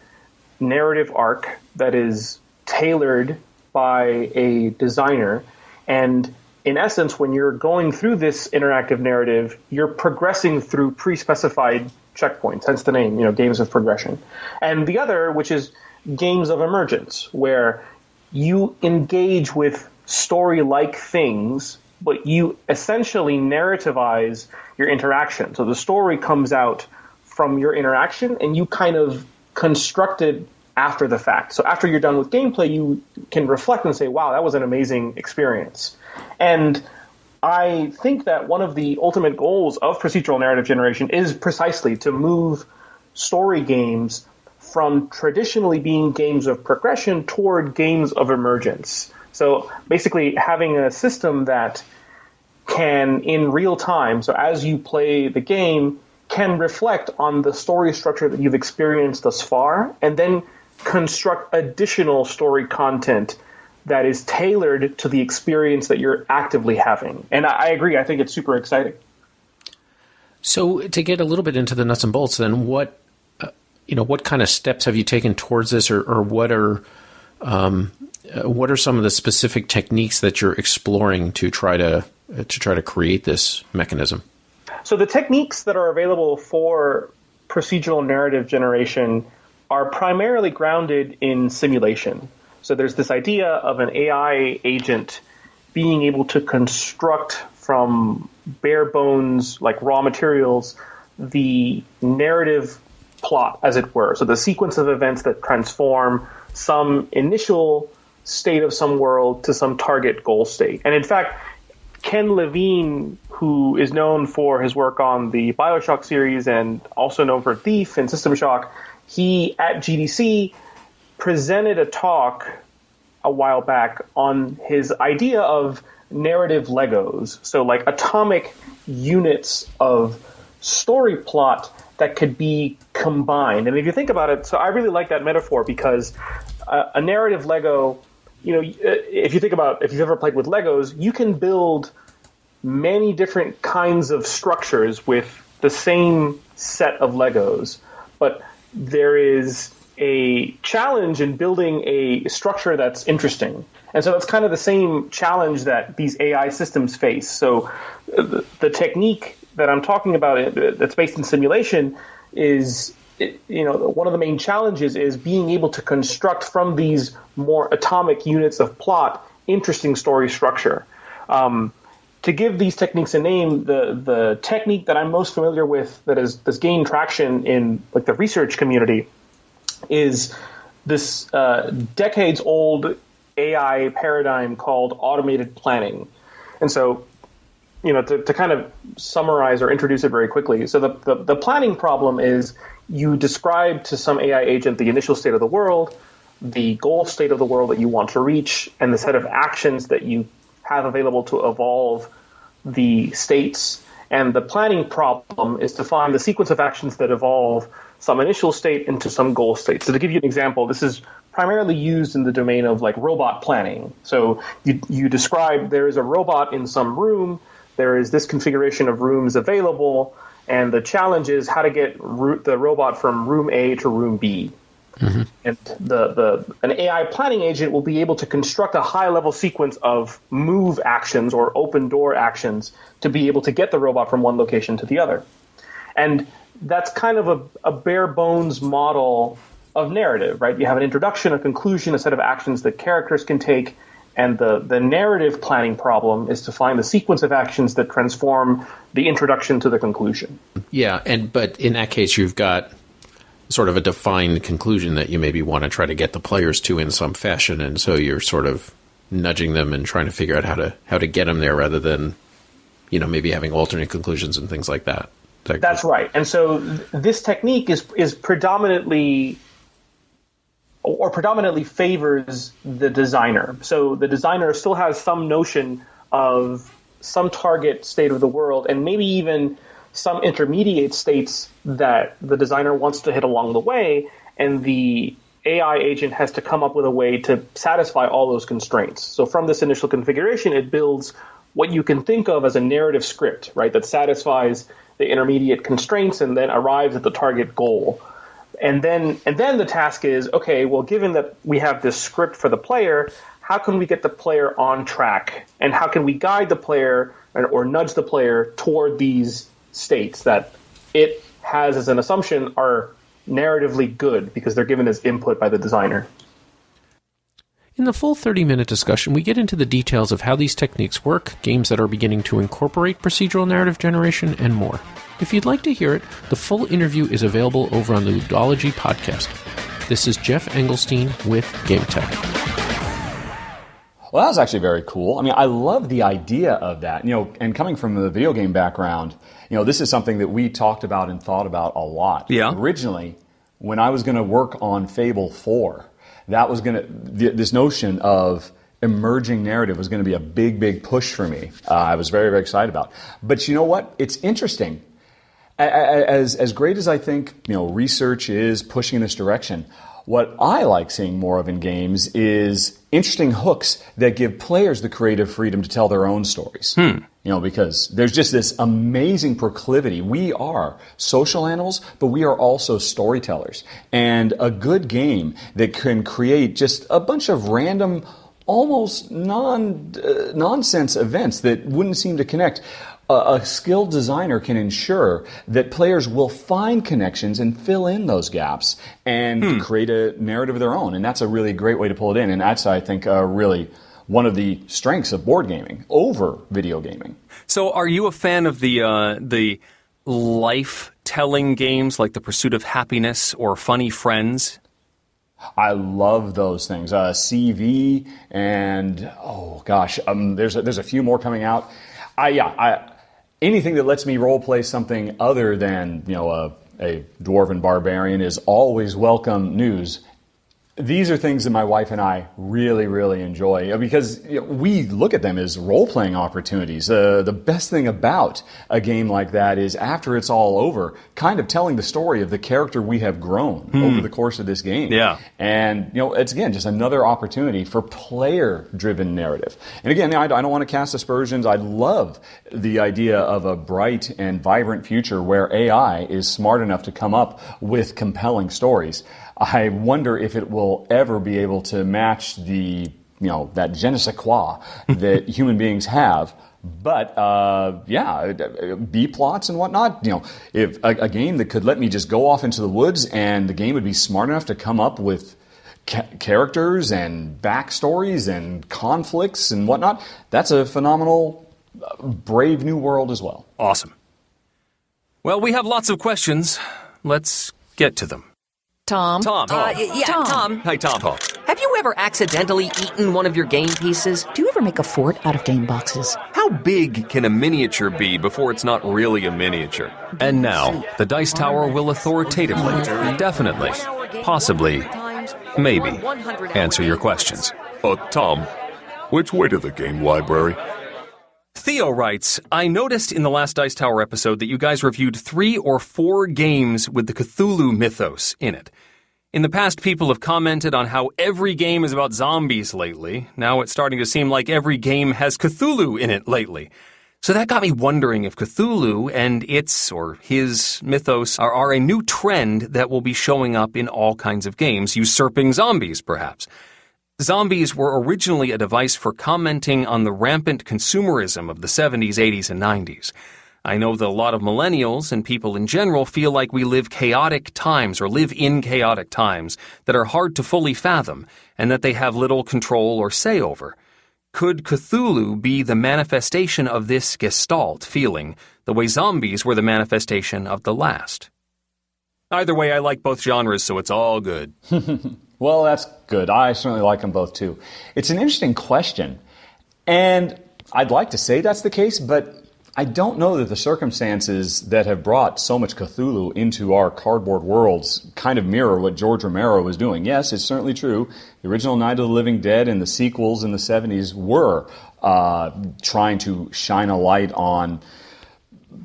narrative arc that is tailored by a designer. And in essence, when you're going through this interactive narrative, you're progressing through pre-specified checkpoints, hence the name, games of progression. And the other, which is games of emergence, where you engage with story-like things, but you essentially narrativize your interaction. So the story comes out from your interaction, and you kind of construct it after the fact. So after you're done with gameplay, you can reflect and say, wow, that was an amazing experience. And I think that one of the ultimate goals of procedural narrative generation is precisely to move story games from traditionally being games of progression toward games of emergence. So basically having a system that can, in real time, so as you play the game, can reflect on the story structure that you've experienced thus far, and then construct additional story content that is tailored to the experience that you're actively having. And I agree. I think it's super exciting. So to get a little bit into the nuts and bolts, then what kind of steps have you taken towards this, or what are some of the specific techniques that you're exploring to try to create this mechanism? So the techniques that are available for procedural narrative generation are primarily grounded in simulation. So there's this idea of an AI agent being able to construct from bare bones, like raw materials, the narrative plot, as it were. So the sequence of events that transform some initial state of some world to some target goal state. And in fact, Ken Levine, who is known for his work on the BioShock series and also known for Thief and System Shock, he, at GDC, presented a talk a while back on his idea of narrative Legos. So like atomic units of story plot that could be combined. And if you think about it, so I really like that metaphor because a narrative Lego, if you've ever played with Legos, you can build many different kinds of structures with the same set of Legos. But there is a challenge in building a structure that's interesting. And so that's kind of the same challenge that these AI systems face. So the technique that I'm talking about that's based in simulation is, one of the main challenges is being able to construct from these more atomic units of plot interesting story structure. To give these techniques a name, the technique that I'm most familiar with that's gained traction in like the research community is this decades-old AI paradigm called automated planning. And so, to kind of summarize or introduce it very quickly, so the planning problem is you describe to some AI agent the initial state of the world, the goal state of the world that you want to reach, and the set of actions that you have available to evolve the states. And the planning problem is to find the sequence of actions that evolve some initial state into some goal state. So to give you an example, this is primarily used in the domain of like robot planning. So you describe there is a robot in some room, there is this configuration of rooms available, and the challenge is how to get the robot from room A to room B. Mm-hmm. And an AI planning agent will be able to construct a high-level sequence of move actions or open door actions to be able to get the robot from one location to the other. And that's kind of a bare-bones model of narrative, right? You have an introduction, a conclusion, a set of actions that characters can take, and the narrative planning problem is to find the sequence of actions that transform the introduction to the conclusion. Yeah, but in that case, you've got sort of a defined conclusion that you maybe want to try to get the players to in some fashion, and so you're sort of nudging them and trying to figure out how to get them there rather than, maybe having alternate conclusions and things like that. That's right. And so this technique is predominantly favors the designer. So the designer still has some notion of some target state of the world, and maybe even some intermediate states that the designer wants to hit along the way, and the AI agent has to come up with a way to satisfy all those constraints. So from this initial configuration, it builds what you can think of as a narrative script, right, that satisfies the intermediate constraints and then arrives at the target goal. And then the task is, okay, well, given that we have this script for the player, how can we get the player on track? And how can we guide the player or nudge the player toward these states that it has as an assumption are narratively good because they're given as input by the designer? In the full 30-minute discussion, we get into the details of how these techniques work, games that are beginning to incorporate procedural narrative generation, and more. If you'd like to hear it, the full interview is available over on the Ludology podcast. This is Jeff Engelstein with GameTek. Well, that was actually very cool. I mean, I love the idea of that. And coming from the video game background, this is something that we talked about and thought about a lot. Yeah. Originally, when I was going to work on Fable 4, that was this notion of emerging narrative was going to be a big, big push for me. I was very, very excited about. But you know what? It's interesting. As great as I think research is pushing in this direction, what I like seeing more of in games is interesting hooks that give players the creative freedom to tell their own stories. Because there's just this amazing proclivity. We are social animals, but we are also storytellers. And a good game that can create just a bunch of random, almost nonsense events that wouldn't seem to connect. A skilled designer can ensure that players will find connections and fill in those gaps and create a narrative of their own. And that's a really great way to pull it in. And that's, I think, really one of the strengths of board gaming over video gaming. So are you a fan of the life-telling games like The Pursuit of Happiness or Funny Friends? I love those things. CV and, there's a few more coming out. Anything that lets me role play something other than a dwarven barbarian is always welcome news. These are things that my wife and I really, really enjoy because we look at them as role-playing opportunities. The best thing about a game like that is after it's all over, kind of telling the story of the character we have grown over the course of this game. Yeah. And, it's, again, just another opportunity for player-driven narrative. And, again, I don't want to cast aspersions. I love the idea of a bright and vibrant future where AI is smart enough to come up with compelling stories. I wonder if it will ever be able to match the, that je ne sais quoi that human beings have. But, B-plots and whatnot, if a game that could let me just go off into the woods and the game would be smart enough to come up with characters and backstories and conflicts and whatnot, that's a phenomenal, brave new world as well. Awesome. Well, we have lots of questions. Let's get to them. Tom. Tom. Tom. Hey, Tom. Have you ever accidentally eaten one of your game pieces? Do you ever make a fort out of game boxes? How big can a miniature be before it's not really a miniature? And now, the Dice Tower will authoritatively, definitely, possibly, maybe, answer your questions. Tom, which way to the game library? Theo writes, I noticed in the last Dice Tower episode that you guys reviewed 3 or 4 games with the Cthulhu mythos in it. In the past, people have commented on how every game is about zombies lately. Now it's starting to seem like every game has Cthulhu in it lately. So that got me wondering if Cthulhu and its or his mythos are a new trend that will be showing up in all kinds of games, usurping zombies, perhaps. Zombies were originally a device for commenting on the rampant consumerism of the 70s, 80s, and 90s. I know that a lot of millennials and people in general feel like we live chaotic times or live in chaotic times that are hard to fully fathom and that they have little control or say over. Could Cthulhu be the manifestation of this gestalt feeling, the way zombies were the manifestation of the last? Either way, I like both genres, so it's all good. Well, that's good. I certainly like them both, too. It's an interesting question. And I'd like to say that's the case, but I don't know that the circumstances that have brought so much Cthulhu into our cardboard worlds kind of mirror what George Romero was doing. Yes, it's certainly true. The original Night of the Living Dead and the sequels in the 70s were trying to shine a light on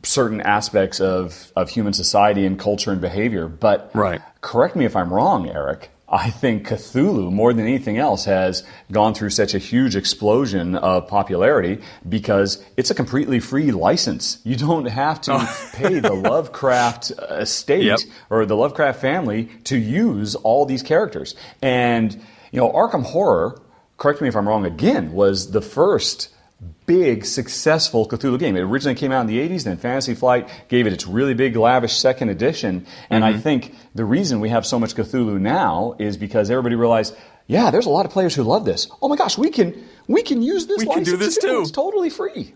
certain aspects of human society and culture and behavior. But correct me if I'm wrong, Eric. I think Cthulhu, more than anything else, has gone through such a huge explosion of popularity because it's a completely free license. You don't have to pay the Lovecraft estate or the Lovecraft family to use all these characters. And, Arkham Horror, correct me if I'm wrong again, was the first big, successful Cthulhu game. It originally came out in the 80s, then Fantasy Flight gave it its really big, lavish second edition. And I think the reason we have so much Cthulhu now is because everybody realized, there's a lot of players who love this. Oh my gosh, we can use this license. We can do this too. It's totally free.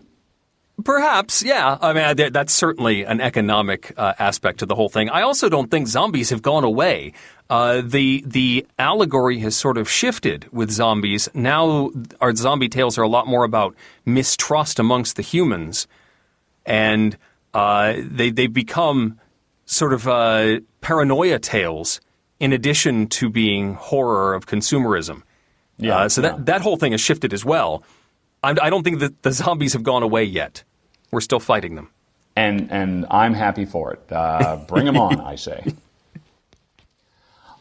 Perhaps, yeah. I mean, that's certainly an economic aspect to the whole thing. I also don't think zombies have gone away. The allegory has sort of shifted with zombies. Now our zombie tales are a lot more about mistrust amongst the humans, and they become sort of paranoia tales in addition to being horror of consumerism. That whole thing has shifted as well. I don't think that the zombies have gone away yet. We're still fighting them. And I'm happy for it. Bring them on, I say.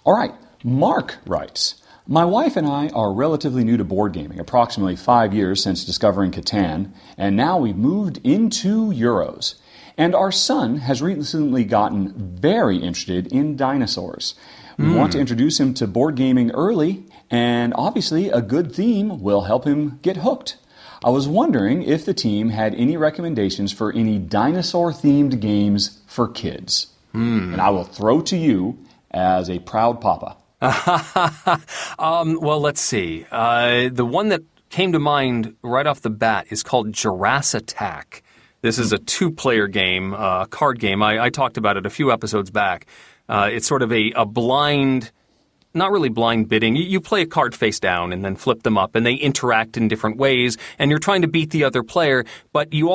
All right, Mark writes, my wife and I are relatively new to board gaming, approximately 5 years since discovering Catan, and now we've moved into Euros. And our son has recently gotten very interested in dinosaurs. We want to introduce him to board gaming early, and obviously a good theme will help him get hooked. I was wondering if the team had any recommendations for any dinosaur-themed games for kids. And I will throw to you as a proud papa. Well, let's see. The one that came to mind right off the bat is called Jurassic Attack. This is a two-player game, a card game. I talked about it a few episodes back. It's sort of a blind... Not really blind bidding. You play a card face down and then flip them up, and they interact in different ways, and you're trying to beat the other player, but you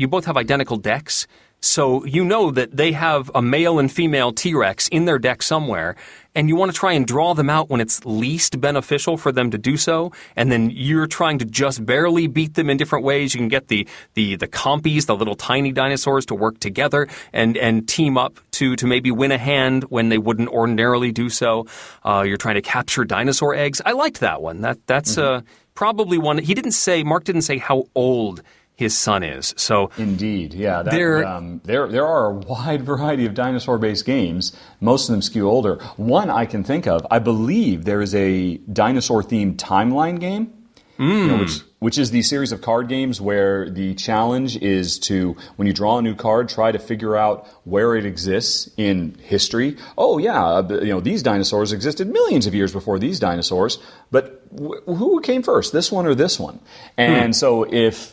both have identical decks, so you know that they have a male and female T-Rex in their deck somewhere, and you want to try and draw them out when it's least beneficial for them to do so, and then you're trying to just barely beat them in different ways. You can get the compies, the little tiny dinosaurs, to work together and team up to maybe win a hand when they wouldn't ordinarily do so. You're trying to capture dinosaur eggs. I liked that one. That's probably one. Mark didn't say how old his son is. So indeed, yeah. There are a wide variety of dinosaur-based games. Most of them skew older. One I can think of, I believe there is a dinosaur-themed timeline game, which is the series of card games where the challenge is to, when you draw a new card, try to figure out where it exists in history. Oh yeah, these dinosaurs existed millions of years before these dinosaurs, but who came first, this one or this one? And so if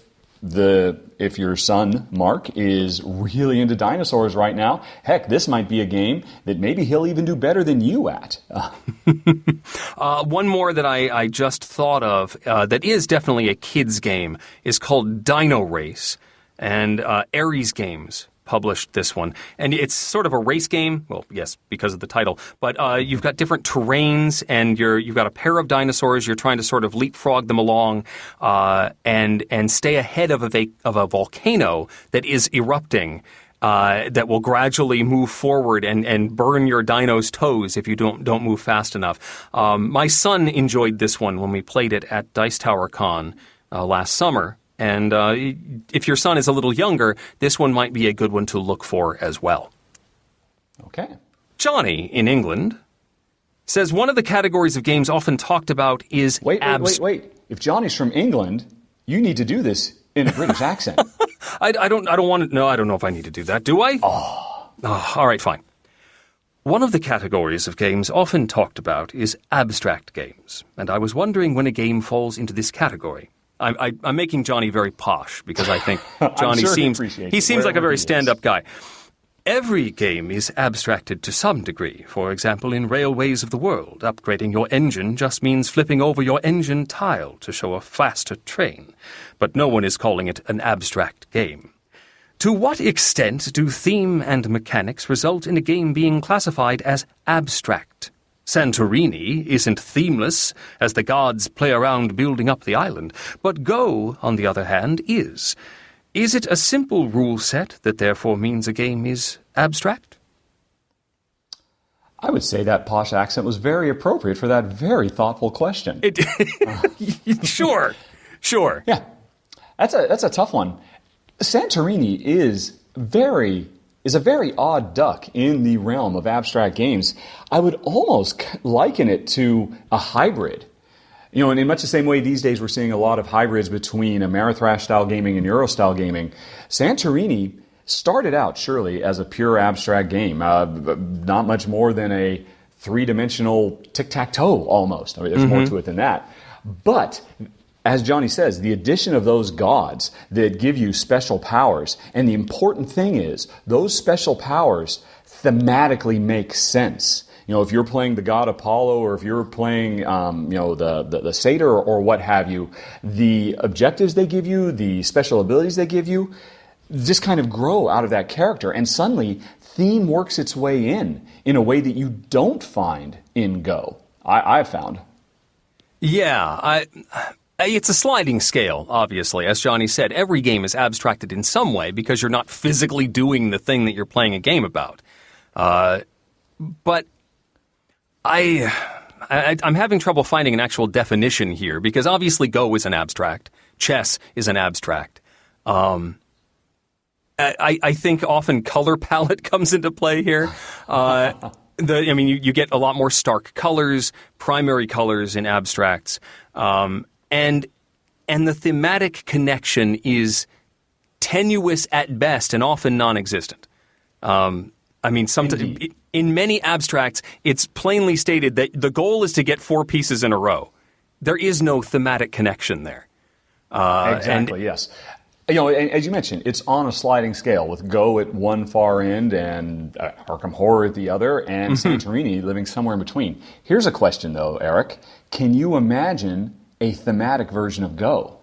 your son, Mark, is really into dinosaurs right now, heck, this might be a game that maybe he'll even do better than you at. One more that I just thought of that is definitely a kid's game is called Dino Race, and Ares Games published this one. And it's sort of a race game. Well, yes, because of the title. But you've got different terrains, and you've got a pair of dinosaurs. You're trying to sort of leapfrog them along and stay ahead of a volcano that is erupting. That will gradually move forward and burn your dino's toes if you don't move fast enough. My son enjoyed this one when we played it at Dice Tower Con last summer. And if your son is a little younger, this one might be a good one to look for as well. Okay. Johnny, in England, says one of the categories of games often talked about is... Wait. If Johnny's from England, you need to do this in a British accent. I don't want to... No, I don't know if I need to do that. Do I? Oh, all right, fine. One of the categories of games often talked about is abstract games. And I was wondering when a game falls into this category. I'm making Johnny very posh because I think Johnny seems like a very stand-up guy. Every game is abstracted to some degree. For example, in Railways of the World, upgrading your engine just means flipping over your engine tile to show a faster train. But no one is calling it an abstract game. To what extent do theme and mechanics result in a game being classified as abstract? Santorini isn't themeless, as the gods play around building up the island, but Go, on the other hand, is. Is it a simple rule set that therefore means a game is abstract? I would say that posh accent was very appropriate for that very thoughtful question. Sure. Yeah, that's a tough one. Santorini is a very odd duck in the realm of abstract games. I would almost liken it to a hybrid. You know, and in much the same way these days we're seeing a lot of hybrids between Ameritrash-style gaming and Euro-style gaming. Santorini started out, surely, as a pure abstract game, not much more than a three-dimensional tic-tac-toe, almost. I mean, there's more to it than that. But, as Johnny says, the addition of those gods that give you special powers, and the important thing is, those special powers thematically make sense. You know, if you're playing the god Apollo, or if you're playing, the satyr, or what have you, the objectives they give you, the special abilities they give you, just kind of grow out of that character, and suddenly theme works its way in a way that you don't find in Go. I've found. Yeah, it's a sliding scale, obviously. As Johnny said, every game is abstracted in some way because you're not physically doing the thing that you're playing a game about. But I'm having trouble finding an actual definition here, because obviously Go is an abstract. Chess is an abstract. I think often color palette comes into play here. You get a lot more stark colors, primary colors in abstracts, and the thematic connection is tenuous at best and often non-existent. Sometimes in many abstracts, it's plainly stated that the goal is to get 4 pieces in a row. There is no thematic connection there. Exactly. Yes. You know, as you mentioned, it's on a sliding scale, with Go at one far end and Arkham Horror at the other, and Santorini living somewhere in between. Here's a question, though, Eric. Can you imagine a thematic version of Go?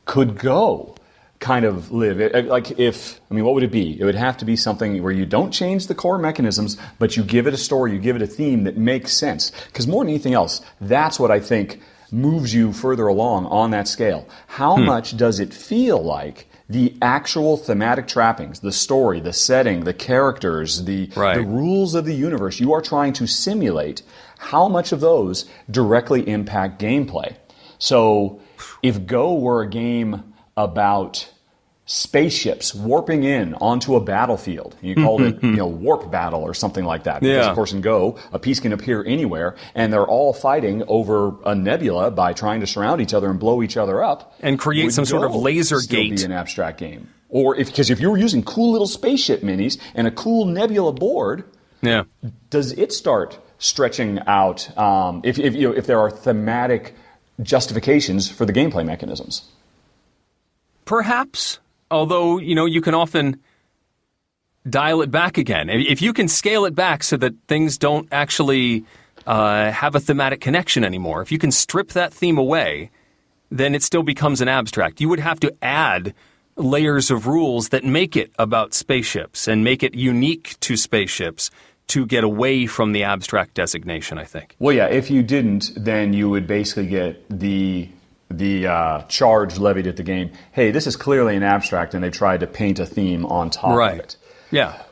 Could Go kind of live? What would it be? It would have to be something where you don't change the core mechanisms, but you give it a story, you give it a theme that makes sense. Because more than anything else, that's what I think moves you further along on that scale. How much does it feel like the actual thematic trappings, the story, the setting, the characters, the rules of the universe you are trying to simulate, how much of those directly impact gameplay? So if Go were a game about spaceships warping in onto a battlefield, you called it, warp battle or something like that. Because, of course, in Go, a piece can appear anywhere, and they're all fighting over a nebula by trying to surround each other and blow each other up. And create some sort of laser gate. Be an abstract game. Or because if you were using cool little spaceship minis and a cool nebula board, does it start stretching out if there are thematic justifications for the gameplay mechanisms? Perhaps. Although, you can often dial it back again. If you can scale it back so that things don't actually have a thematic connection anymore, if you can strip that theme away, then it still becomes an abstract. You would have to add layers of rules that make it about spaceships and make it unique to spaceships to get away from the abstract designation, I think. Well, yeah, if you didn't, then you would basically get the charge levied at the game. Hey, this is clearly an abstract, and they tried to paint a theme on top of it. Yeah.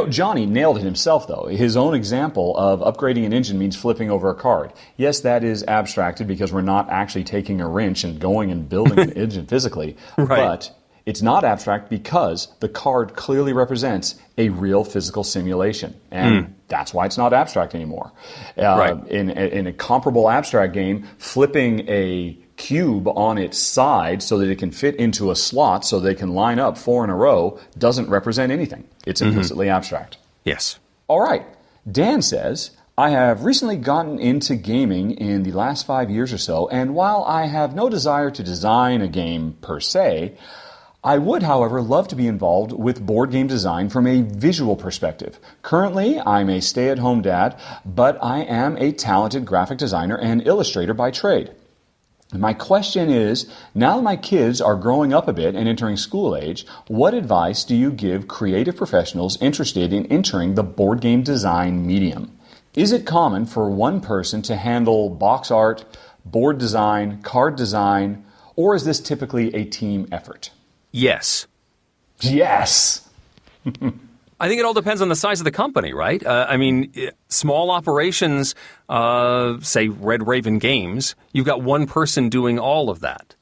Johnny nailed it himself, though. His own example of upgrading an engine means flipping over a card. Yes, that is abstracted because we're not actually taking a wrench and going and building an engine physically. But it's not abstract because the card clearly represents a real physical simulation. And that's why it's not abstract anymore. In a comparable abstract game, flipping a cube on its side so that it can fit into a slot so they can line up 4 in a row doesn't represent anything. It's implicitly abstract. Yes. All right. Dan says, I have recently gotten into gaming in the last 5 years or so, and while I have no desire to design a game per se, I would, however, love to be involved with board game design from a visual perspective. Currently, I'm a stay-at-home dad, but I am a talented graphic designer and illustrator by trade. My question is, now that my kids are growing up a bit and entering school age, what advice do you give creative professionals interested in entering the board game design medium? Is it common for one person to handle box art, board design, card design, or is this typically a team effort? Yes. Yes! I think it all depends on the size of the company, right? Small operations, say Red Raven Games, you've got one person doing all of that.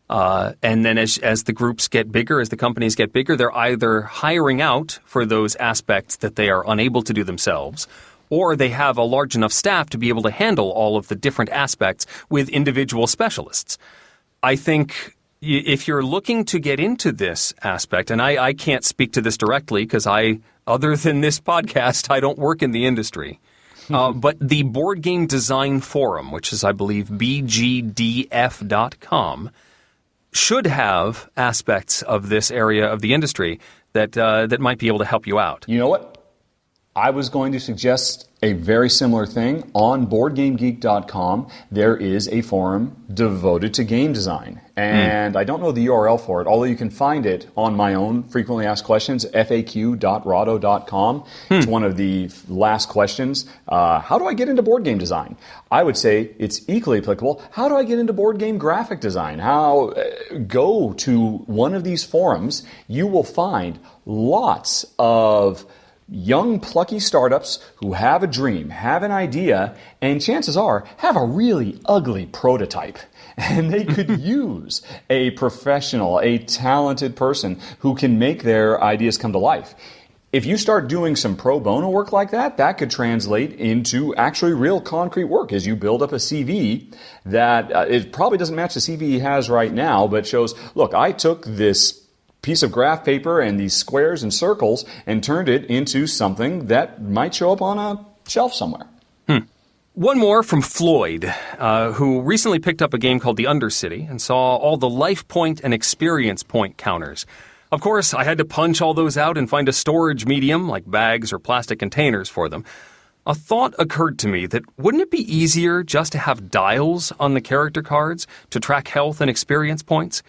And then as the groups get bigger, as the companies get bigger, they're either hiring out for those aspects that they are unable to do themselves, or they have a large enough staff to be able to handle all of the different aspects with individual specialists. I think if you're looking to get into this aspect, and I can't speak to this directly because other than this podcast, I don't work in the industry. But the Board Game Design Forum, which is, I believe, bgdf.com, should have aspects of this area of the industry that might be able to help you out. You know what? I was going to suggest a very similar thing. On BoardGameGeek.com, there is a forum devoted to game design. And I don't know the URL for it, although you can find it on my own frequently asked questions, faq.rahdo.com. It's one of the last questions. How do I get into board game design? I would say it's equally applicable. How do I get into board game graphic design? Go to one of these forums. You will find lots of young, plucky startups who have a dream, have an idea, and chances are have a really ugly prototype. And they could use a professional, a talented person who can make their ideas come to life. If you start doing some pro bono work like that, that could translate into actually real concrete work as you build up a CV that it probably doesn't match the CV he has right now, but shows, look, I took this piece of graph paper and these squares and circles and turned it into something that might show up on a shelf somewhere. One more from Floyd, who recently picked up a game called The Undercity and saw all the life point and experience point counters. Of course, I had to punch all those out and find a storage medium like bags or plastic containers for them. A thought occurred to me that wouldn't it be easier just to have dials on the character cards to track health and experience points?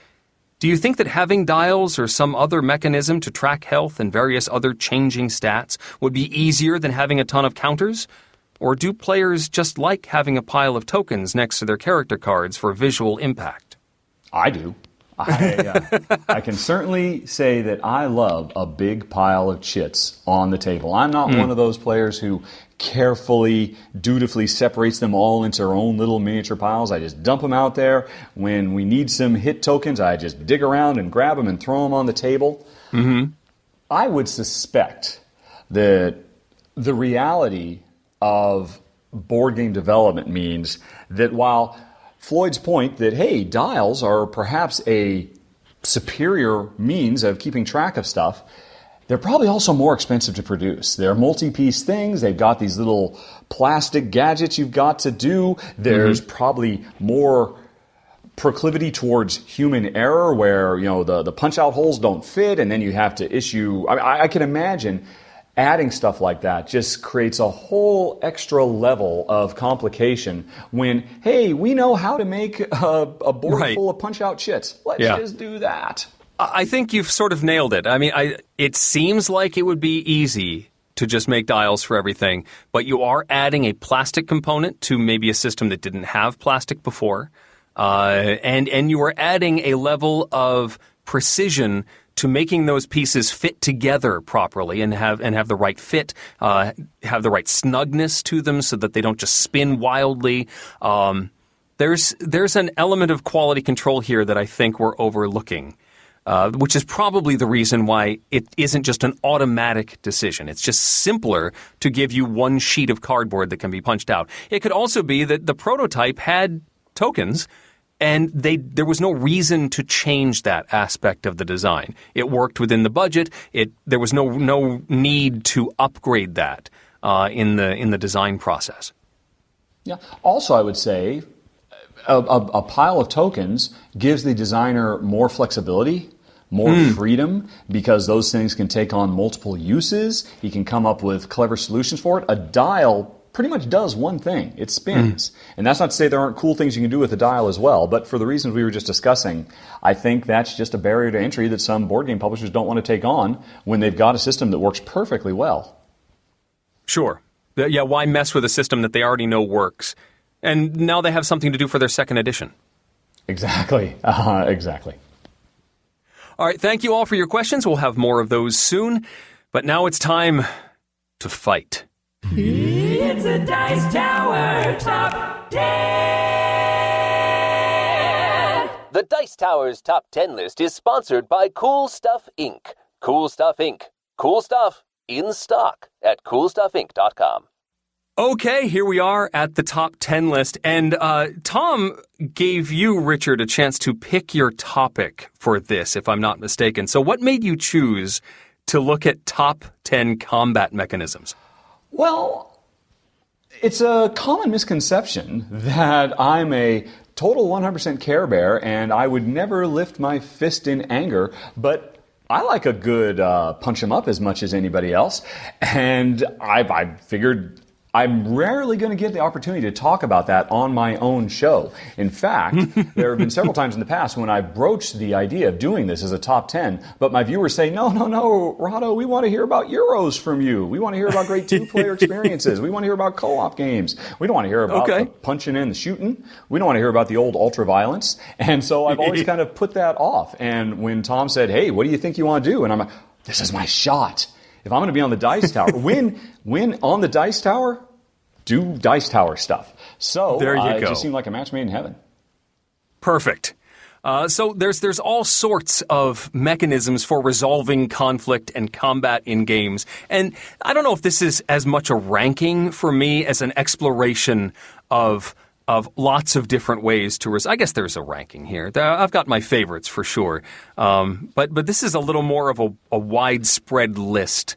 Do you think that having dials or some other mechanism to track health and various other changing stats would be easier than having a ton of counters? Or do players just like having a pile of tokens next to their character cards for visual impact? I do. I can certainly say that I love a big pile of chits on the table. I'm not one of those players who carefully, dutifully separates them all into their own little miniature piles. I just dump them out there. When we need some hit tokens, I just dig around and grab them and throw them on the table. I would suspect that the reality of board game development means that while Floyd's point that, hey, dials are perhaps a superior means of keeping track of stuff, they're probably also more expensive to produce. They're multi-piece things. They've got these little plastic gadgets you've got to do. There's probably more proclivity towards human error where, the punch-out holes don't fit, and then you have to issue... I can imagine adding stuff like that just creates a whole extra level of complication when, hey, we know how to make a board full of punch-out chits. Let's just do that. I think you've sort of nailed it. It seems like it would be easy to just make dials for everything, but you are adding a plastic component to maybe a system that didn't have plastic before, and you are adding a level of precision to making those pieces fit together properly and have the right fit, have the right snugness to them so that they don't just spin wildly. There's an element of quality control here that I think we're overlooking, which is probably the reason why it isn't just an automatic decision. It's just simpler to give you one sheet of cardboard that can be punched out. It could also be that the prototype had tokens, and there was no reason to change that aspect of the design. It worked within the budget. There was no need to upgrade that in the design process. Yeah. Also, I would say a pile of tokens gives the designer more flexibility, more freedom, because those things can take on multiple uses. He can come up with clever solutions for it. A dial pretty much does one thing. It spins. And that's not to say there aren't cool things you can do with the dial as well, but for the reasons we were just discussing, I think that's just a barrier to entry that some board game publishers don't want to take on when they've got a system that works perfectly well. Sure. Yeah, why mess with a system that they already know works? And now they have something to do for their second edition. Exactly. Exactly. All right, thank you all for your questions. We'll have more of those soon. But now it's time to fight. It's a Dice Tower Top 10! The Dice Tower's Top 10 list is sponsored by Cool Stuff Inc. Cool Stuff Inc. Cool stuff in stock at coolstuffinc.com. Okay, here we are at the top 10 list. And Tom gave you, Richard, a chance to pick your topic for this, if I'm not mistaken. So what made you choose to look at top 10 combat mechanisms? Well, it's a common misconception that I'm a total 100% Care Bear and I would never lift my fist in anger, but I like a good punch 'em up as much as anybody else, and I figured I'm rarely going to get the opportunity to talk about that on my own show. In fact, there have been several times in the past when I broached the idea of doing this as a top 10, but my viewers say, no, Rahdo, we want to hear about Euros from you. We want to hear about great two-player experiences. We want to hear about co-op games. We don't want to hear about the punching and the shooting. We don't want to hear about the old ultra-violence. And so I've always kind of put that off. And when Tom said, hey, what do you think you want to do? And I'm like, this is my shot. If I'm going to be on the Dice Tower, win on the Dice Tower, do Dice Tower stuff. So there you go. It just seemed like a match made in heaven. Perfect. So there's all sorts of mechanisms for resolving conflict and combat in games. And I don't know if this is as much a ranking for me as an exploration of lots of different ways to I guess there's a ranking here. I've got my favorites for sure. But this is a little more of a widespread list.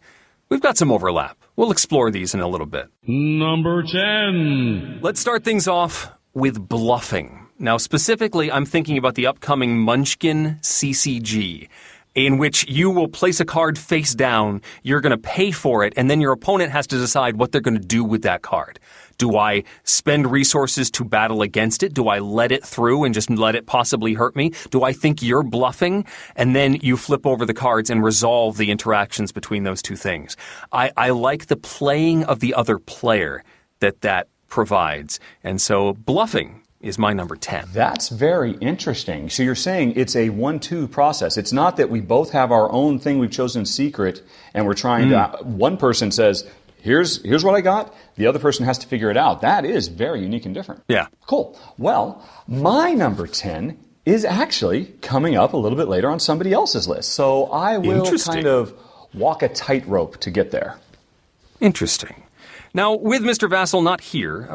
We've got some overlap. We'll explore these in a little bit. Number 10. Let's start things off with bluffing. Now, specifically, I'm thinking about the upcoming Munchkin CCG, in which you will place a card face down, you're going to pay for it, and then your opponent has to decide what they're going to do with that card. Do I spend resources to battle against it? Do I let it through and just let it possibly hurt me? Do I think you're bluffing? And then you flip over the cards and resolve the interactions between those two things. I like the playing of the other player that provides. And so bluffing is my number 10. That's very interesting. So you're saying it's a 1-2 process. It's not that we both have our own thing we've chosen in secret and we're trying to, one person says, here's what I got. The other person has to figure it out. That is very unique and different. Yeah. Cool. Well, my number 10 is actually coming up a little bit later on somebody else's list. So I will kind of walk a tightrope to get there. Interesting. Now, with Mr. Vassal not here,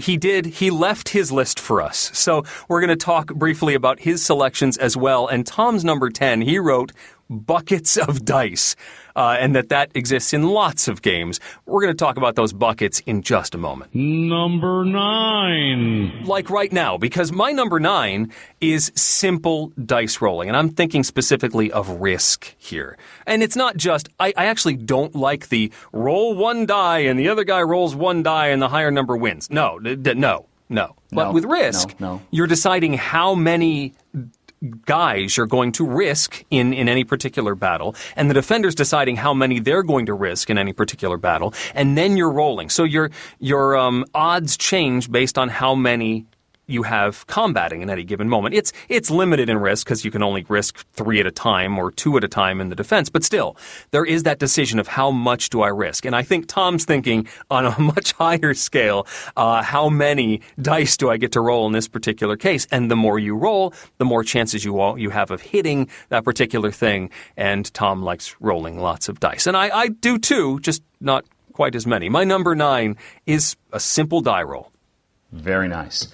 he left his list for us. So we're going to talk briefly about his selections as well. And Tom's number 10, he wrote buckets of dice, and that exists in lots of games. We're going to talk about those buckets in just a moment. Number 9. Like right now, because my number 9 is simple dice rolling, and I'm thinking specifically of Risk here. And it's not just, I actually don't like the roll one die and the other guy rolls one die and the higher number wins. No. But with Risk, you're deciding how many guys you're going to risk in any particular battle, and the defender's deciding how many they're going to risk in any particular battle, and then you're rolling. So your odds change based on how many you have combating in any given moment. It's limited in Risk because you can only risk 3 at a time or 2 at a time in the defense, but still, there is that decision of how much do I risk. And I think Tom's thinking on a much higher scale, how many dice do I get to roll in this particular case? And the more you roll, the more chances you have of hitting that particular thing. And Tom likes rolling lots of dice. And I do too, just not quite as many. My number 9 is a simple die roll. Very nice.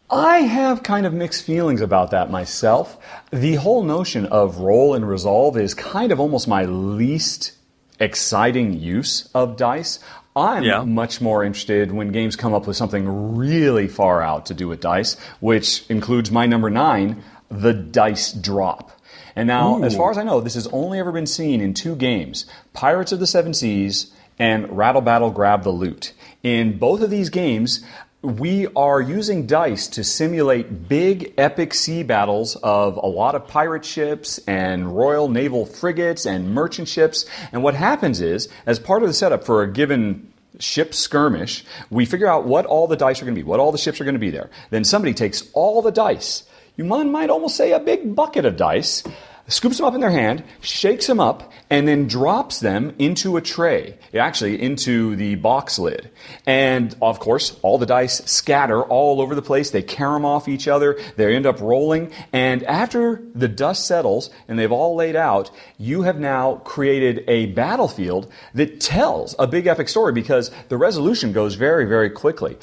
I have kind of mixed feelings about that myself. The whole notion of roll and resolve is kind of almost my least exciting use of dice. I'm much more interested when games come up with something really far out to do with dice, which includes my number 9, the dice drop. And now, as far as I know, this has only ever been seen in 2 games, Pirates of the Seven Seas and Rattle Battle Grab the Loot. In both of these games, we are using dice to simulate big, epic sea battles of a lot of pirate ships and Royal Naval frigates and merchant ships. And what happens is, as part of the setup for a given ship skirmish, we figure out what all the dice are going to be, what all the ships are going to be there. Then somebody takes all the dice, you might almost say a big bucket of dice, scoops them up in their hand, shakes them up, and then drops them into a tray, actually into the box lid. And, of course, all the dice scatter all over the place. They carom off each other. They end up rolling. And after the dust settles and they've all laid out, you have now created a battlefield that tells a big epic story because the resolution goes very, very quickly.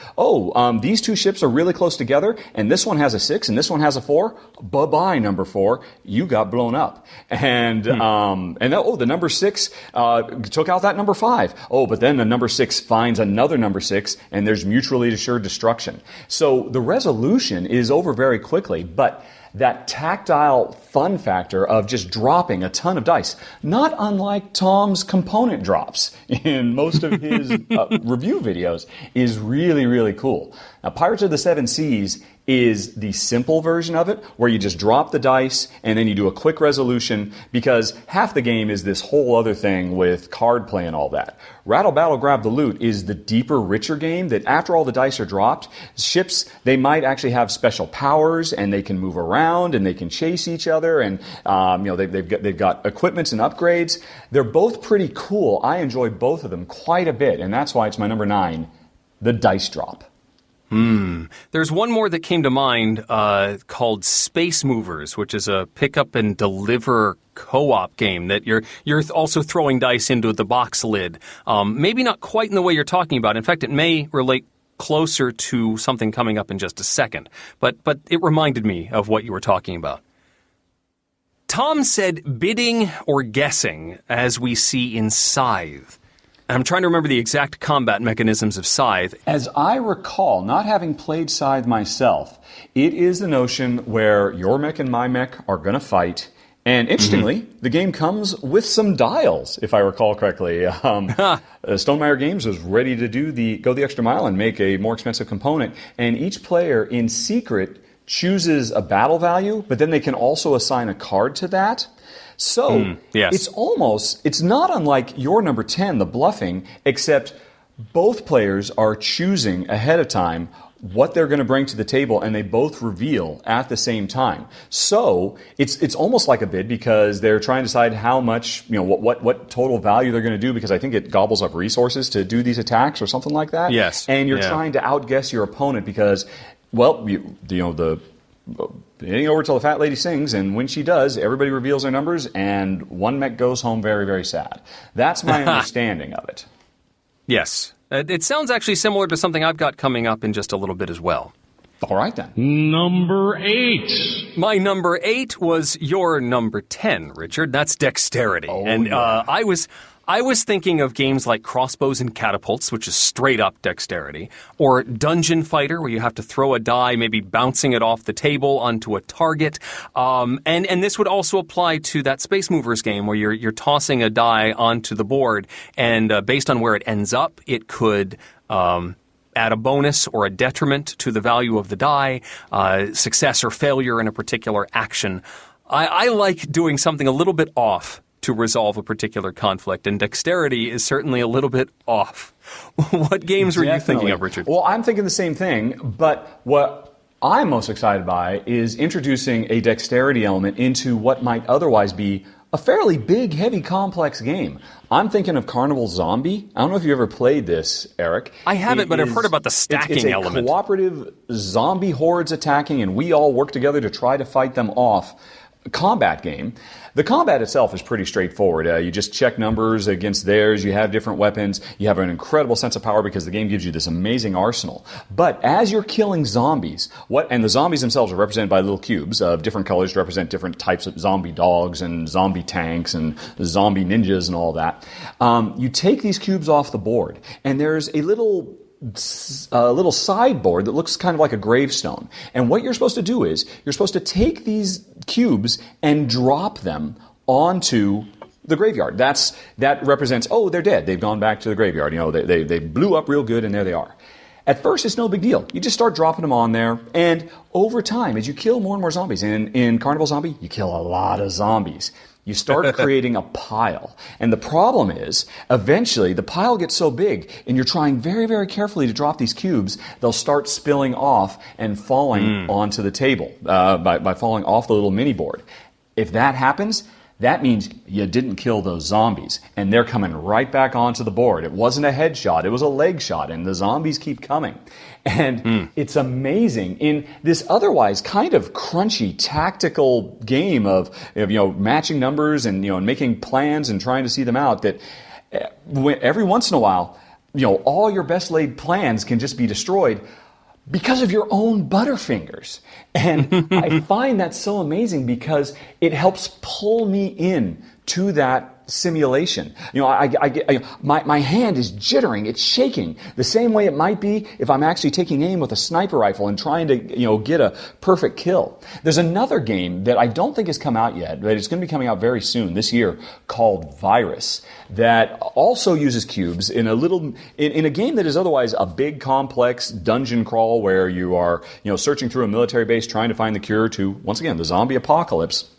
These two ships are really close together, and this one has a 6 and this one has a 4. Bye-bye, number 4. You got blown up. And the number 6 took out that number 5. But then the number 6 finds another number 6, and there's mutually assured destruction. So the resolution is over very quickly, but that tactile fun factor of just dropping a ton of dice, not unlike Tom's component drops in most of his review videos, is really, really cool. Now, Pirates of the Seven Seas is the simple version of it, where you just drop the dice and then you do a quick resolution, because half the game is this whole other thing with card play and all that. Rattle Battle Grab the Loot is the deeper, richer game that after all the dice are dropped, ships, they might actually have special powers and they can move around and they can chase each other, and they've got equipments and upgrades. They're both pretty cool. I enjoy both of them quite a bit, and that's why it's my number 9, the dice drop. There's one more that came to mind called Space Movers, which is a pick up and deliver co-op game that you're also throwing dice into the box lid. Maybe not quite in the way you're talking about. In fact, it may relate closer to something coming up in just a second. But it reminded me of what you were talking about. Tom said bidding or guessing, as we see in Scythe. I'm trying to remember the exact combat mechanisms of Scythe. As I recall, not having played Scythe myself, it is the notion where your mech and my mech are going to fight. And interestingly, the game comes with some dials, if I recall correctly. Stonemaier Games was ready to go the extra mile and make a more expensive component. And each player in secret chooses a battle value, but then they can also assign a card to that. So yes. It's not unlike your number 10, the bluffing, except both players are choosing ahead of time what they're going to bring to the table, and they both reveal at the same time. So it's almost like a bid, because they're trying to decide how much, what total value they're going to do, because I think it gobbles up resources to do these attacks or something like that. Yes. And you're trying to outguess your opponent because, it ain't over till the fat lady sings, and when she does, everybody reveals their numbers, and one mech goes home very, very sad. That's my understanding of it. Yes. It sounds actually similar to something I've got coming up in just a little bit as well. All right, then. Number 8. My number 8 was your number 10, Richard. That's Dexterity. I was thinking of games like Crossbows and Catapults, which is straight up dexterity, or Dungeon Fighter, where you have to throw a die, maybe bouncing it off the table onto a target. And this would also apply to that Space Movers game, where you're tossing a die onto the board, and based on where it ends up, it could add a bonus or a detriment to the value of the die, success or failure in a particular action. I like doing something a little bit off to resolve a particular conflict, and Dexterity is certainly a little bit off. What games were you thinking of, Richard? Well, I'm thinking the same thing, but what I'm most excited by is introducing a Dexterity element into what might otherwise be a fairly big, heavy, complex game. I'm thinking of Carnival Zombie. I don't know if you ever played this, Eric. I haven't, but I've heard about the stacking element. It's a cooperative zombie hordes attacking, and we all work together to try to fight them off. Combat game. The combat itself is pretty straightforward. You just check numbers against theirs. You have different weapons. You have an incredible sense of power because the game gives you this amazing arsenal. But as you're killing zombies, and the zombies themselves are represented by little cubes of different colors to represent different types of zombie dogs and zombie tanks and zombie ninjas and all that. You take these cubes off the board, and there's a little sideboard that looks kind of like a gravestone. And what you're supposed to do is you're supposed to take these cubes and drop them onto the graveyard. That represents, oh, they're dead. They've gone back to the graveyard. They blew up real good, and there they are. At first, it's no big deal. You just start dropping them on there, and over time, as you kill more and more zombies, in Carnival Zombie, you kill a lot of zombies. You start creating a pile. And the problem is, eventually, the pile gets so big, and you're trying very, very carefully to drop these cubes, they'll start spilling off and falling onto the table by falling off the little mini board. If that happens, that means you didn't kill those zombies, and they're coming right back onto the board. It wasn't a headshot, it was a leg shot, and the zombies keep coming. And it's amazing in this otherwise kind of crunchy tactical game of matching numbers and and making plans and trying to see them out, that every once in a while, all your best laid plans can just be destroyed because of your own butterfingers. And I find that so amazing because it helps pull me in to that simulation. My hand is jittering, it's shaking, the same way it might be if I'm actually taking aim with a sniper rifle and trying to get a perfect kill. There's another game that I don't think has come out yet, but it's going to be coming out very soon this year, called Virus, that also uses cubes in a game that is otherwise a big complex dungeon crawl where you are searching through a military base trying to find the cure to, once again, the zombie apocalypse.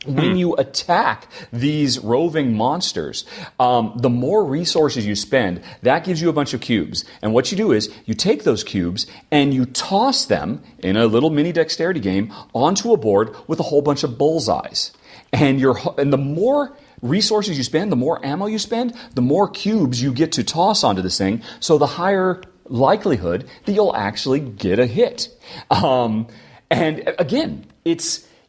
When you attack these roving monsters, the more resources you spend, that gives you a bunch of cubes. And what you do is you take those cubes and you toss them in a little mini dexterity game onto a board with a whole bunch of bullseyes. And the more resources you spend, the more ammo you spend, the more cubes you get to toss onto this thing, so the higher likelihood that you'll actually get a hit. And again,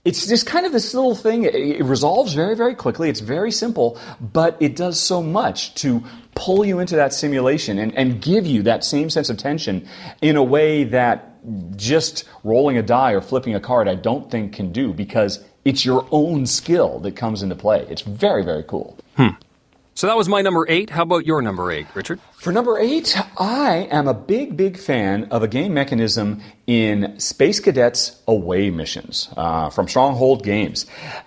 it's just kind of this little thing. It resolves very, very quickly. It's very simple, but it does so much to pull you into that simulation and give you that same sense of tension in a way that just rolling a die or flipping a card I don't think can do, because it's your own skill that comes into play. It's very, very cool. So that was my number 8. How about your number 8, Richard? For number 8, I am a big, big fan of a game mechanism in Space Cadets away missions from Stronghold Games.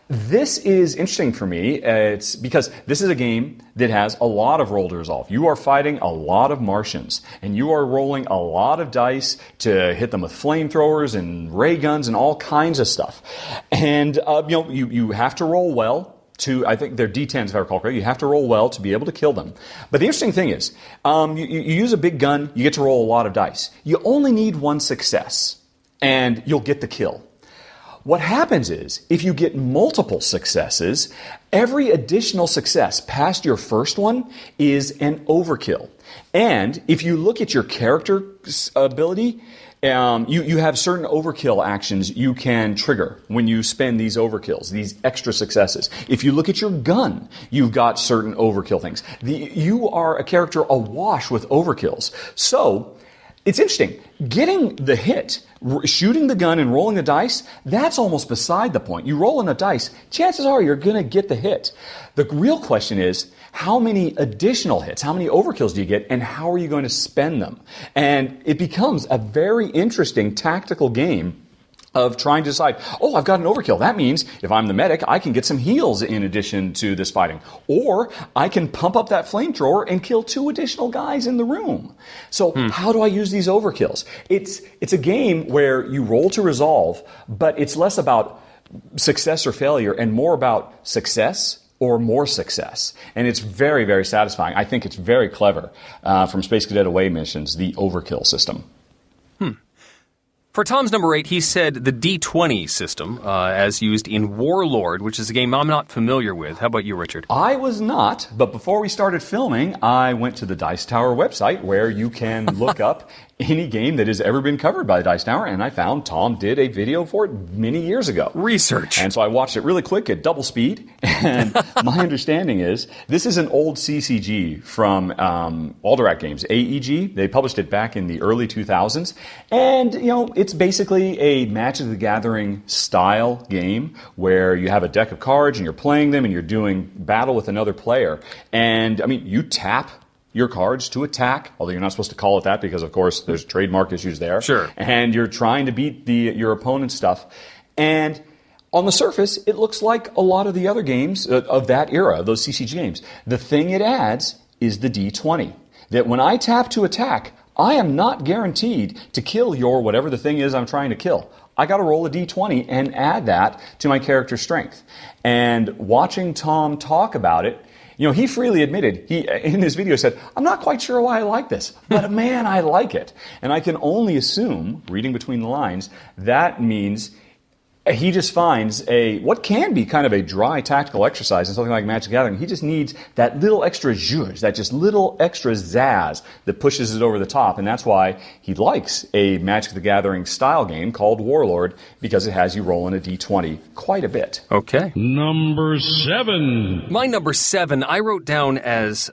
This is interesting for me. It's because this is a game that has a lot of roll to resolve. You are fighting a lot of Martians, and you are rolling a lot of dice to hit them with flamethrowers and ray guns and all kinds of stuff. And you have to roll well. I think they're D10s if I recall correctly. You have to roll well to be able to kill them. But the interesting thing is, you use a big gun, you get to roll a lot of dice. You only need one success, and you'll get the kill. What happens is, if you get multiple successes, every additional success past your first one is an overkill. And if you look at your character ability, you have certain overkill actions you can trigger when you spend these overkills, these extra successes. If you look at your gun, you've got certain overkill things. You are a character awash with overkills. So, it's interesting. Getting the hit, shooting the gun and rolling the dice, that's almost beside the point. You roll in a dice, chances are you're going to get the hit. The real question is, how many additional hits, how many overkills do you get, and how are you going to spend them? And it becomes a very interesting tactical game of trying to decide, I've got an overkill. That means if I'm the medic, I can get some heals in addition to this fighting. Or I can pump up that flamethrower and kill 2 additional guys in the room. So how do I use these overkills? It's a game where you roll to resolve, but it's less about success or failure and more about success or more success. And it's very, very satisfying. I think it's very clever from Space Cadet away missions, the overkill system. For Tom's number 8, he said the D20 system, as used in Warlord, which is a game I'm not familiar with. How about you, Richard? I was not, but before we started filming, I went to the Dice Tower website where you can look up any game that has ever been covered by the Dice Tower, and I found Tom did a video for it many years ago. Research. And so I watched it really quick at double speed, and my understanding is this is an old CCG from Alderac Games, AEG. They published it back in the early 2000s, and it's basically a Magic the Gathering style game where you have a deck of cards and you're playing them and you're doing battle with another player. And you tap your cards to attack, although you're not supposed to call it that because, of course, there's trademark issues there. Sure. And you're trying to beat your opponent's stuff. And On the surface, it looks like a lot of the other games of that era, those CCG games. The thing it adds is the D20. That when I tap to attack, I am not guaranteed to kill your whatever the thing is I'm trying to kill. I got to roll a D20 and add that to my character's strength. And watching Tom talk about it, he freely admitted, he in his video said, I'm not quite sure why I like this, but man, I like it. And I can only assume, reading between the lines, that means he just finds what can be kind of a dry tactical exercise in something like Magic the Gathering. He just needs that little extra zhuzh, that just little extra zazz that pushes it over the top. And that's why he likes a Magic the Gathering style game called Warlord, because it has you rolling a D20 quite a bit. Okay. Number 7. My number 7, I wrote down as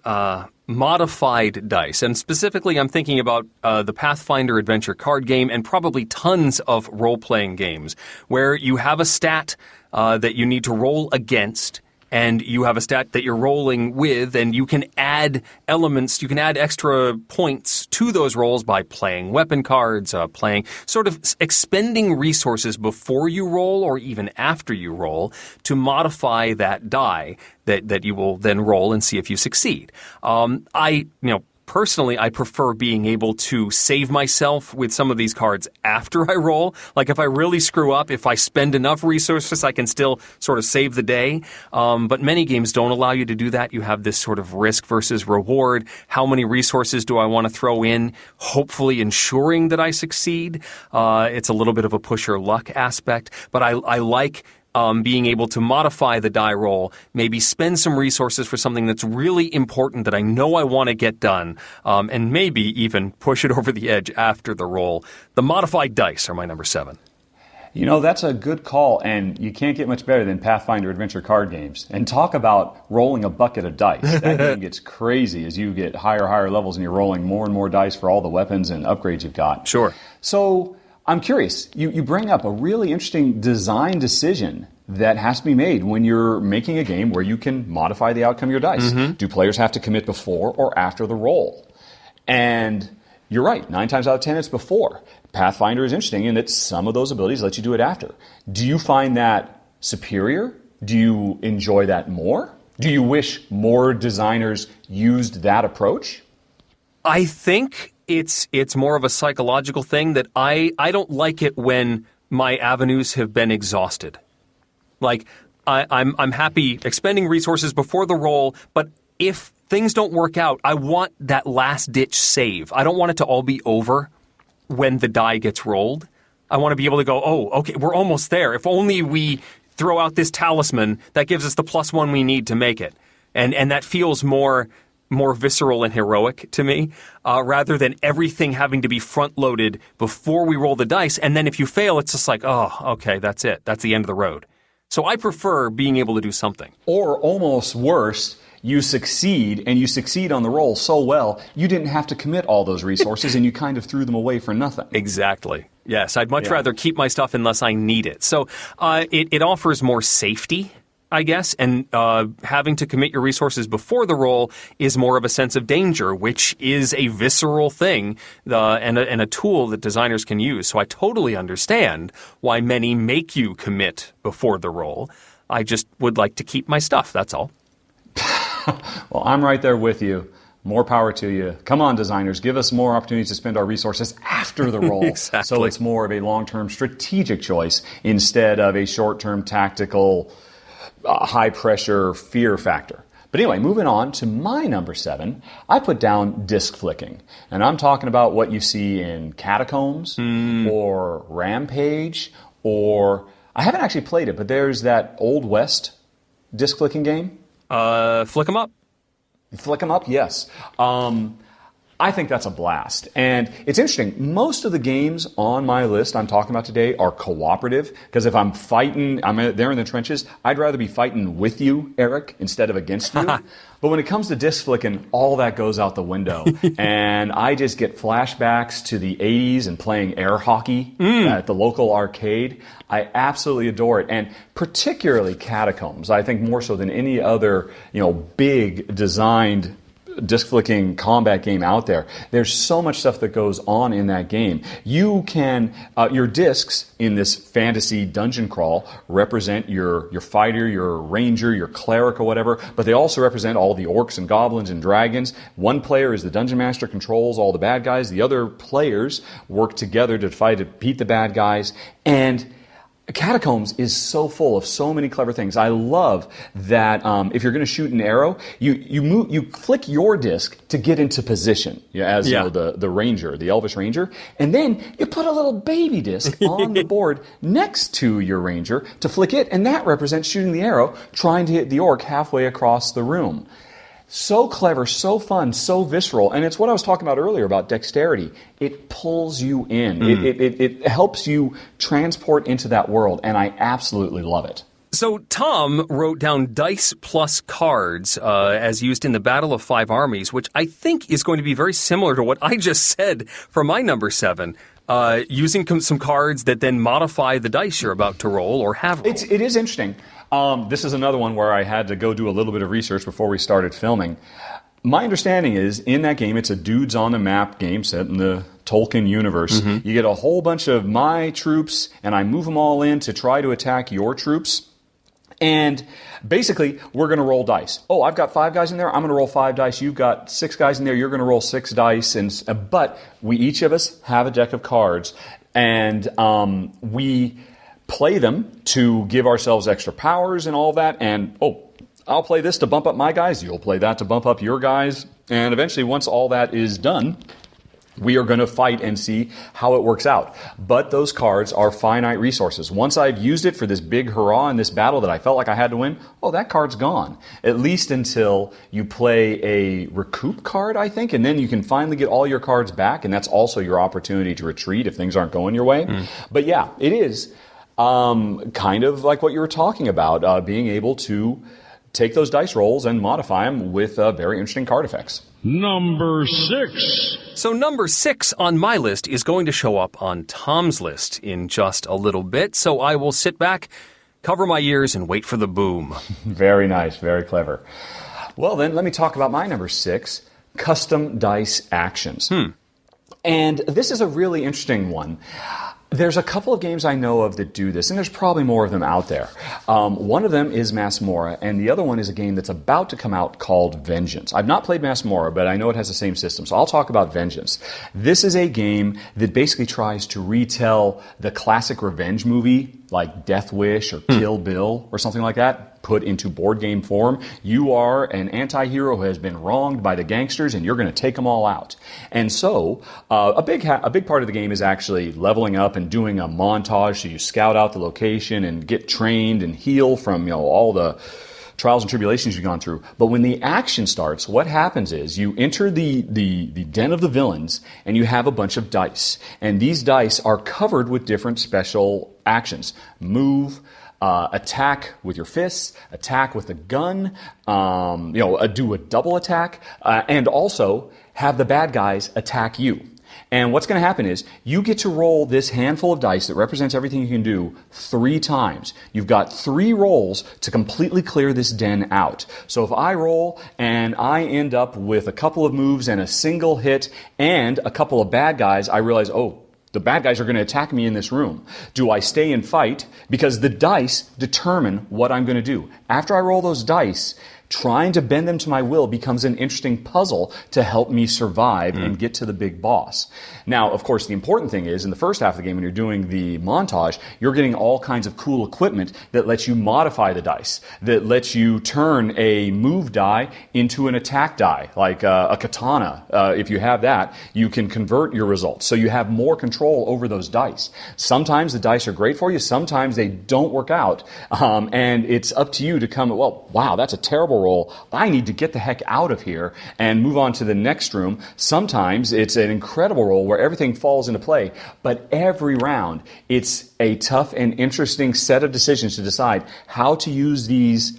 modified dice. And specifically, I'm thinking about the Pathfinder Adventure Card Game and probably tons of role-playing games where you have a stat that you need to roll against, and you have a stat that you're rolling with, and you can add elements, you can add extra points to those rolls by playing weapon cards, playing sort of expending resources before you roll or even after you roll to modify that die that you will then roll and see if you succeed. Personally, I prefer being able to save myself with some of these cards after I roll. Like if I really screw up, if I spend enough resources, I can still sort of save the day. But many games don't allow you to do that. You have this sort of risk versus reward. How many resources do I want to throw in, hopefully ensuring that I succeed? It's a little bit of a push your luck aspect, but I like being able to modify the die roll, maybe spend some resources for something that's really important that I know I want to get done, and maybe even push it over the edge after the roll. The modified dice are my number 7. That's a good call, and you can't get much better than Pathfinder Adventure Card Games. And talk about rolling a bucket of dice. That game gets crazy as you get higher levels and you're rolling more and more dice for all the weapons and upgrades you've got. Sure. So I'm curious, you bring up a really interesting design decision that has to be made when you're making a game where you can modify the outcome of your dice. Mm-hmm. Do players have to commit before or after the roll? And you're right, 9 times out of 10 it's before. Pathfinder is interesting in that some of those abilities let you do it after. Do you find that superior? Do you enjoy that more? Do you wish more designers used that approach? I think it's more of a psychological thing that I don't like it when my avenues have been exhausted. Like, I'm happy expending resources before the roll, but if things don't work out, I want that last-ditch save. I don't want it to all be over when the die gets rolled. I want to be able to go, oh, okay, we're almost there. If only we throw out this talisman, that gives us the +1 we need to make it. And that feels more visceral and heroic to me, rather than everything having to be front-loaded before we roll the dice. And then if you fail, it's just like, oh, okay, that's it. That's the end of the road. So I prefer being able to do something. Or almost worse, you succeed, and you succeed on the roll so well, you didn't have to commit all those resources, and you kind of threw them away for nothing. Exactly. Yes, I'd much rather keep my stuff unless I need it. So it offers more safety, I guess, and having to commit your resources before the roll is more of a sense of danger, which is a visceral thing and a tool that designers can use. So I totally understand why many make you commit before the roll. I just would like to keep my stuff, that's all. Well, I'm right there with you. More power to you. Come on, designers. Give us more opportunities to spend our resources after the roll. Exactly. So it's more of a long-term strategic choice instead of a short-term tactical high-pressure fear factor. But anyway, moving on to my number 7, I put down disc flicking. And I'm talking about what you see in Catacombs or Rampage, or I haven't actually played it, but there's that Old West disc flicking game. Flick 'em up. Flick 'em up, yes. I think that's a blast. And it's interesting. Most of the games on my list I'm talking about today are cooperative, because if I'm fighting, I'm there in the trenches, I'd rather be fighting with you, Eric, instead of against you. But when it comes to disc flicking, all that goes out the window. And I just get flashbacks to the 80s and playing air hockey at the local arcade. I absolutely adore it. And particularly Catacombs, I think more so than any other, big designed disc flicking combat game out there. There's so much stuff that goes on in that game. You can, your discs in this fantasy dungeon crawl represent your fighter, your ranger, your cleric or whatever, but they also represent all the orcs and goblins and dragons. One player is the dungeon master, controls all the bad guys. The other players work together to fight to beat the bad guys. And Catacombs is so full of so many clever things. I love that if you're going to shoot an arrow, you flick your disc to get into position as you know, the ranger, the elvish ranger, and then you put a little baby disc on the board next to your ranger to flick it, and that represents shooting the arrow, trying to hit the orc halfway across the room. So clever, so fun, so visceral. And it's what I was talking about earlier about dexterity. It pulls you in. It helps you transport into that world, and I absolutely love it. So Tom wrote down dice plus cards as used in the Battle of Five Armies, which I think is going to be very similar to what I just said for my number 7. Using some cards that then modify the dice you're about to roll or have rolled. It is interesting. This is another one where I had to go do a little bit of research before we started filming. My understanding is, in that game, it's a dudes on the map game set in the Tolkien universe. You get a whole bunch of my troops, and I move them all in to try to attack your troops. And basically, we're going to roll dice. Oh, I've got 5 guys in there. I'm going to roll 5 dice. You've got 6 guys in there. You're going to roll 6 dice. But we each of us have a deck of cards, and we play them to give ourselves extra powers and all that. And, I'll play this to bump up my guys. You'll play that to bump up your guys. And eventually, once all that is done, we are going to fight and see how it works out. But those cards are finite resources. Once I've used it for this big hurrah in this battle that I felt like I had to win, that card's gone. At least until you play a recoup card, I think, and then you can finally get all your cards back, and that's also your opportunity to retreat if things aren't going your way. But yeah, it is kind of like what you were talking about, being able to take those dice rolls and modify them with very interesting card effects. Number 6. So number 6 on my list is going to show up on Tom's list in just a little bit, so I will sit back, cover my ears, and wait for the boom. Very nice, very clever. Well then, let me talk about my number 6, custom dice actions. And this is a really interesting one. There's a couple of games I know of that do this, and there's probably more of them out there. One of them is Masmorra, and the other one is a game that's about to come out called Vengeance. I've not played Masmorra, but I know it has the same system, so I'll talk about Vengeance. This is a game that basically tries to retell the classic revenge movie, like Death Wish or Kill Bill or something like that, put into board game form. You are an anti-hero who has been wronged by the gangsters, and you're going to take them all out. And so a big part of the game is actually leveling up and doing a montage, so you scout out the location and get trained and heal from all the trials and tribulations you've gone through. But when the action starts, what happens is you enter the den of the villains, and you have a bunch of dice. And these dice are covered with different special actions. Move, attack with your fists, attack with a gun, do a double attack, and also have the bad guys attack you. And what's going to happen is you get to roll this handful of dice that represents everything you can do 3 times. You've got 3 rolls to completely clear this den out. So if I roll and I end up with a couple of moves and a single hit and a couple of bad guys, I realize, the bad guys are going to attack me in this room. Do I stay and fight? Because the dice determine what I'm going to do. After I roll those dice, trying to bend them to my will becomes an interesting puzzle to help me survive and get to the big boss. Now, of course, the important thing is, in the first half of the game, when you're doing the montage, you're getting all kinds of cool equipment that lets you modify the dice, that lets you turn a move die into an attack die, like a katana. If you have that, you can convert your results. So you have more control over those dice. Sometimes the dice are great for you. Sometimes they don't work out. And it's up to you to come, wow, that's a terrible roll. I need to get the heck out of here and move on to the next room. Sometimes it's an incredible roll where everything falls into play, but every round it's a tough and interesting set of decisions to decide how to use these,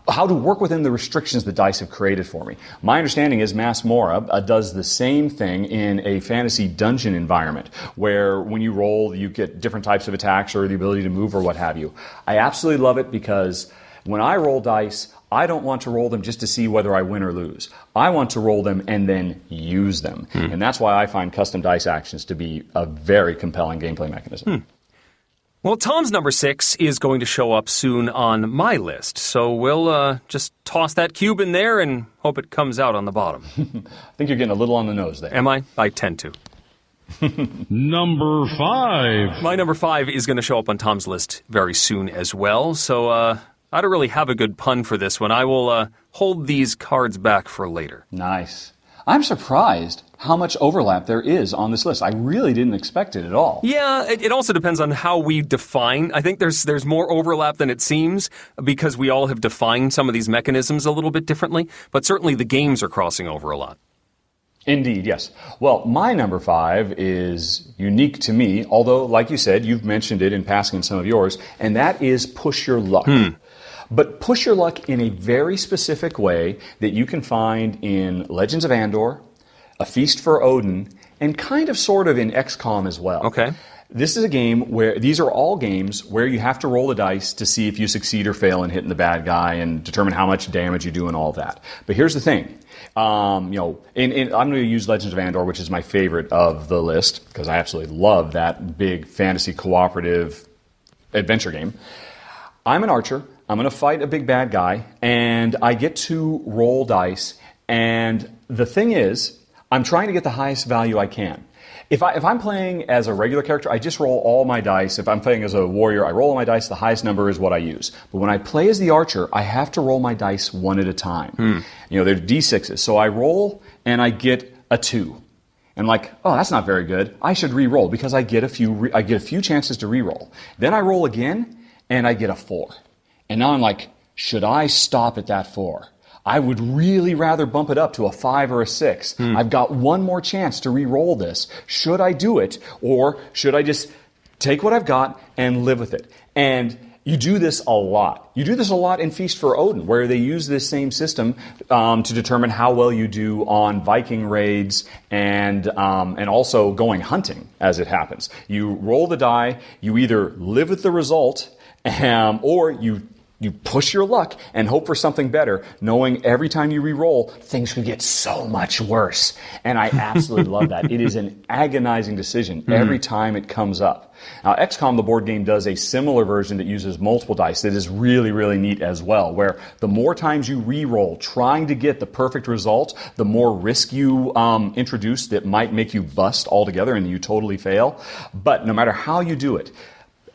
how to work within the restrictions the dice have created for me. My understanding is Masmorra does the same thing in a fantasy dungeon environment, where when you roll, you get different types of attacks or the ability to move or what have you. I absolutely love it because when I roll dice, I don't want to roll them just to see whether I win or lose. I want to roll them and then use them. And that's why I find custom dice actions to be a very compelling gameplay mechanism. Well, Tom's number 6 is going to show up soon on my list, so we'll just toss that cube in there and hope it comes out on the bottom. I think you're getting a little on the nose there. Am I? I tend to. Number 5. My number 5 is going to show up on Tom's list very soon as well, so I don't really have a good pun for this one. I will hold these cards back for later. Nice. I'm surprised how much overlap there is on this list. I really didn't expect it at all. Yeah, it also depends on how we define. I think there's more overlap than it seems because we all have defined some of these mechanisms a little bit differently, but certainly the games are crossing over a lot. Indeed, yes. Well, my number 5 is unique to me, although, like you said, you've mentioned it in passing in some of yours, and that is Push Your Luck. But push your luck in a very specific way that you can find in Legends of Andor, A Feast for Odin, and kind of sort of in XCOM as well. Okay. This is a game where these are all games where you have to roll the dice to see if you succeed or fail in hitting the bad guy and determine how much damage you do and all that. But here's the thing. I'm going to use Legends of Andor, which is my favorite of the list because I absolutely love that big fantasy cooperative adventure game. I'm an archer. I'm going to fight a big bad guy, and I get to roll dice. And the thing is, I'm trying to get the highest value I can. If I'm playing as a regular character, I just roll all my dice. If I'm playing as a warrior, I roll all my dice. The highest number is what I use. But when I play as the archer, I have to roll my dice one at a time. They're D6s. So I roll, and I get a 2. And that's not very good. I should re-roll because I get a few chances to re-roll. Then I roll again, and I get a 4. And now I'm like, should I stop at that 4? I would really rather bump it up to a 5 or a 6. I've got one more chance to re-roll this. Should I do it, or should I just take what I've got and live with it? And you do this a lot. You do this a lot in Feast for Odin, where they use this same system to determine how well you do on Viking raids and also going hunting, as it happens. You roll the die, you either live with the result, or you push your luck and hope for something better, knowing every time you re-roll, things could get so much worse. And I absolutely love that. It is an agonizing decision every time it comes up. Now, XCOM, the board game, does a similar version that uses multiple dice that is really, really neat as well, where the more times you re-roll trying to get the perfect result, the more risk you introduce that might make you bust altogether and you totally fail. But no matter how you do it,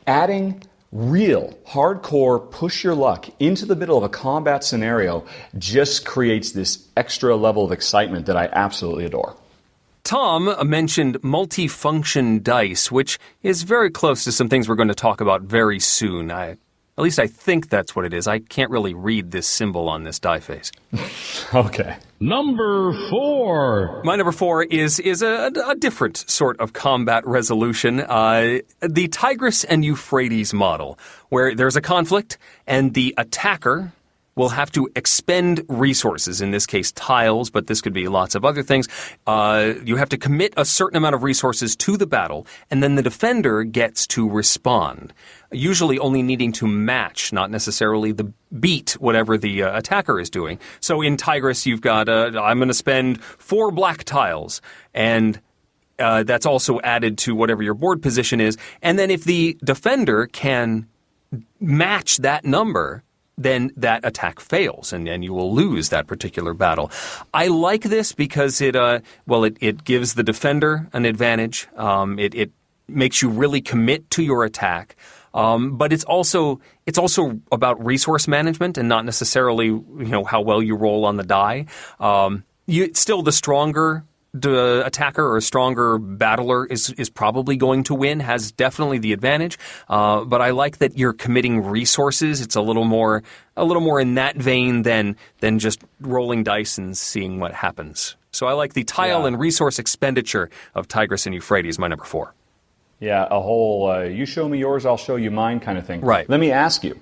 adding real, hardcore, push your luck into the middle of a combat scenario just creates this extra level of excitement that I absolutely adore. Tom mentioned multifunction dice, which is very close to some things we're going to talk about very soon. At least I think that's what it is. I can't really read this symbol on this die face. Okay. Number 4. My number 4 is a different sort of combat resolution. The Tigris and Euphrates model, where there's a conflict and the attacker will have to expend resources, in this case tiles, but this could be lots of other things. You have to commit a certain amount of resources to the battle, and then the defender gets to respond, usually only needing to match, not necessarily beat whatever the attacker is doing. So in Tigris, you've got, I'm going to spend 4 black tiles, and that's also added to whatever your board position is. And then if the defender can match that number, then that attack fails, and you will lose that particular battle. I like this because it gives the defender an advantage. It makes you really commit to your attack. But it's also about resource management and not necessarily how well you roll on the die. Still the stronger the attacker or a stronger battler is probably going to win, has definitely the advantage. But I like that you're committing resources. It's a little more in that vein than just rolling dice and seeing what happens. So I like the tile and resource expenditure of Tigris and Euphrates, my number 4. Yeah, a whole you show me yours, I'll show you mine kind of thing. Right. Let me ask you,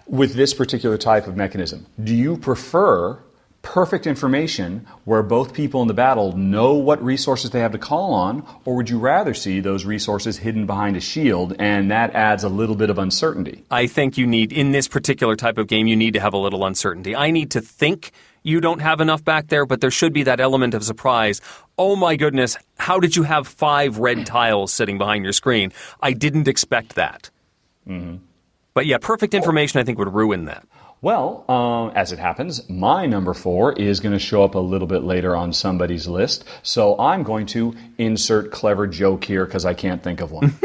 with this particular type of mechanism, do you prefer perfect information where both people in the battle know what resources they have to call on, or would you rather see those resources hidden behind a shield, and that adds a little bit of uncertainty? I think you need, in this particular type of game, you need to have a little uncertainty. I need to think you don't have enough back there, but there should be that element of surprise. Oh my goodness, how did you have 5 red tiles sitting behind your screen? I didn't expect that. Mm-hmm. But yeah, perfect information I think would ruin that. Well, as it happens, my number 4 is going to show up a little bit later on somebody's list, so I'm going to insert clever joke here because I can't think of one.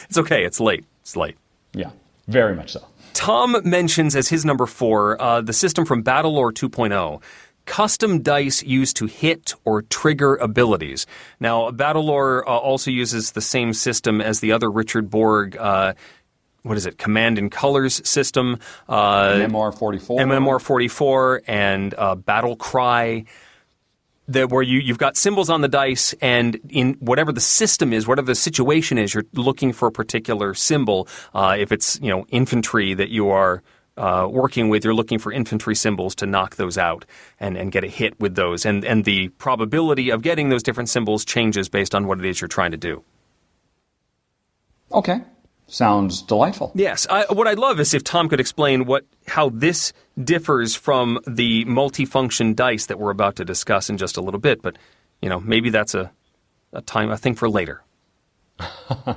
It's okay, it's late. It's late. Yeah, very much so. Tom mentions as his number 4 the system from Battlelore 2.0. Custom dice used to hit or trigger abilities. Now, Battlelore also uses the same system as the other Richard Borg Command and Colors system. MMR44. MMR44 and Battle Cry. Where you've got symbols on the dice, and in whatever the system is, whatever the situation is, you're looking for a particular symbol. If it's infantry that you are working with, you're looking for infantry symbols to knock those out and get a hit with those. And the probability of getting those different symbols changes based on what it is you're trying to do. Okay. Sounds delightful. Yes. What I'd love is if Tom could explain how this differs from the multifunction dice that we're about to discuss in just a little bit. But, maybe that's a thing for later.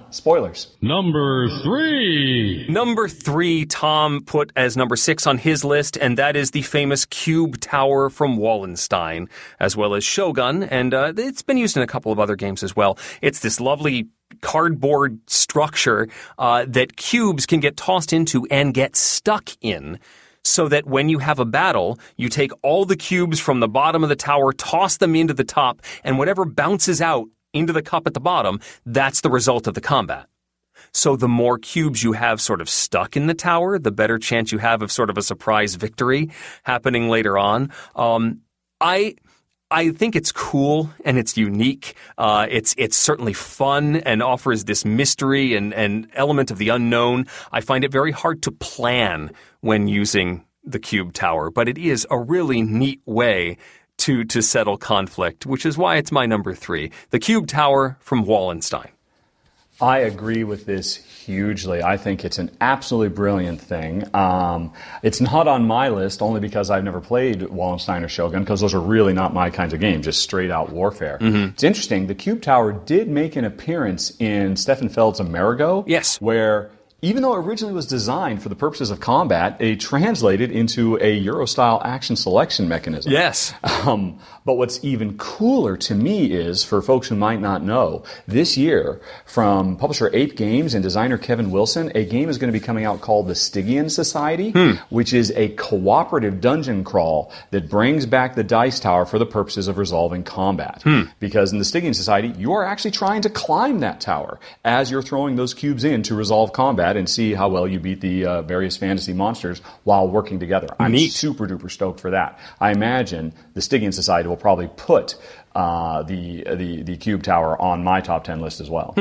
Spoilers. Number 3. Number 3, Tom put as number 6 on his list, and that is the famous Cube Tower from Wallenstein, as well as Shogun, and it's been used in a couple of other games as well. It's this lovely cardboard structure that cubes can get tossed into and get stuck in, so that when you have a battle, you take all the cubes from the bottom of the tower, toss them into the top, and whatever bounces out into the cup at the bottom, that's the result of the combat. So the more cubes you have sort of stuck in the tower, the better chance you have of sort of a surprise victory happening later on. I think it's cool and it's unique. It's certainly fun and offers this mystery and element of the unknown. I find it very hard to plan when using the Cube Tower, but it is a really neat way to settle conflict, which is why it's my number 3, the Cube Tower from Wallenstein. I agree with this hugely. I think it's an absolutely brilliant thing. It's not on my list only because I've never played Wallenstein or Shogun, because those are really not my kinds of games, just straight out warfare. Mm-hmm. It's interesting, the Cube Tower did make an appearance in Stefan Feld's Amerigo. Yes. Where, even though it originally was designed for the purposes of combat, it translated into a Euro-style action selection mechanism. Yes. But what's even cooler to me is, for folks who might not know, this year, from publisher 8 Games and designer Kevin Wilson, a game is going to be coming out called the Stygian Society, which is a cooperative dungeon crawl that brings back the Dice Tower for the purposes of resolving combat. Because in the Stygian Society, you are actually trying to climb that tower as you're throwing those cubes in to resolve combat and see how well you beat the various fantasy monsters while working together. I'm super duper stoked for that. I imagine the Stygian Society will probably put the Cube Tower on my top 10 list as well.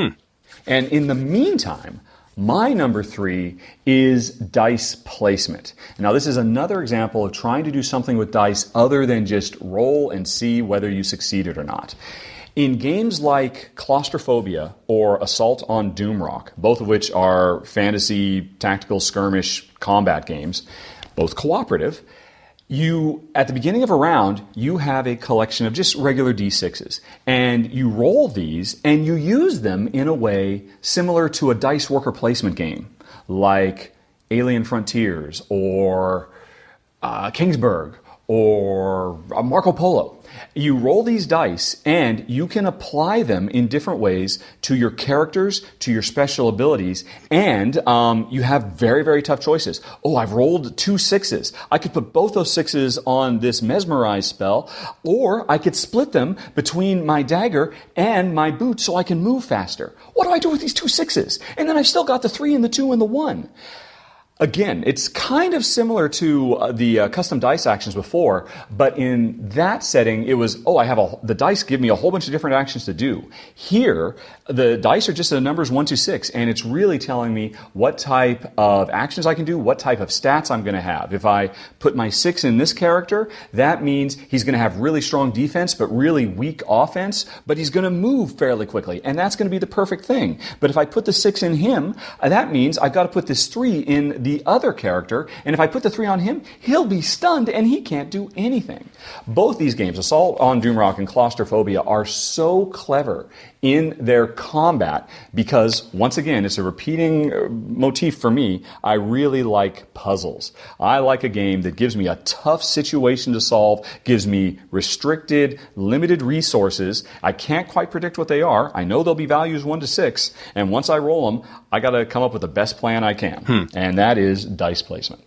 And in the meantime, my number 3 is dice placement. Now, this is another example of trying to do something with dice other than just roll and see whether you succeeded or not. In games like Claustrophobia or Assault on Doomrock, both of which are fantasy, tactical, skirmish combat games, both cooperative, at the beginning of a round, you have a collection of just regular D6s, and you roll these, and you use them in a way similar to a dice worker placement game, like Alien Frontiers, or Kingsburg, or Marco Polo. You roll these dice, and you can apply them in different ways to your characters, to your special abilities, and you have very, very tough choices. Oh, I've rolled 2 6s. I could put both those 6s on this Mesmerize spell, or I could split them between my dagger and my boot so I can move faster. What do I do with these 2 6s? And then I've still got the 3 and the 2 and the 1. Again, it's kind of similar to the custom dice actions before, but in that setting, it was, the dice give me a whole bunch of different actions to do. Here, the dice are just the numbers 1 to 6, and it's really telling me what type of actions I can do, what type of stats I'm going to have. If I put my 6 in this character, that means he's going to have really strong defense, but really weak offense, but he's going to move fairly quickly, and that's going to be the perfect thing. But if I put the 6 in him, that means I've got to put this 3 in the other character, and if I put the 3 on him, he'll be stunned and he can't do anything. Both these games, Assault on Doomrock and Claustrophobia, are so clever in their combat because, once again, it's a repeating motif for me. I really like puzzles. I like a game that gives me a tough situation to solve, gives me restricted, limited resources. I can't quite predict what they are. I know there'll be values 1 to 6, and once I roll them, I got to come up with the best plan I can, and that is dice placement.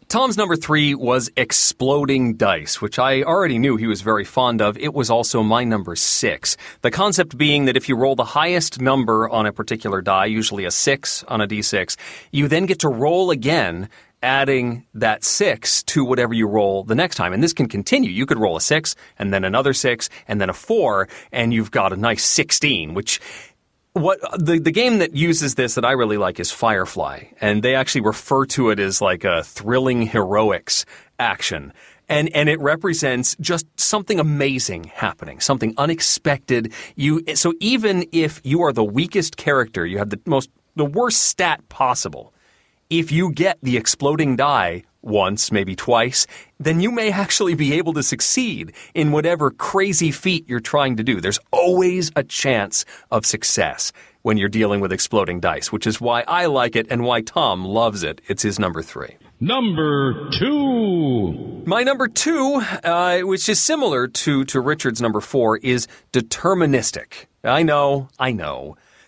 Tom's number 3 was Exploding Dice, which I already knew he was very fond of. It was also my number 6. The concept being that if you roll the highest number on a particular die, usually a 6 on a d6, you then get to roll again, adding that 6 to whatever you roll the next time. And this can continue. You could roll a 6, and then another 6, and then a 4, and you've got a nice 16, which... What the game that uses this that I really like is Firefly, and they actually refer to it as like a thrilling heroics action. And it represents just something amazing happening, something unexpected. So even if you are the weakest character, you have the worst stat possible, if you get the exploding die once, maybe twice, then you may actually be able to succeed in whatever crazy feat you're trying to do. There's always a chance of success when you're dealing with exploding dice, which is why I like it and why Tom loves it. It's his number 3. Number 2. My number 2, which is similar to Richard's number 4, is deterministic. I know.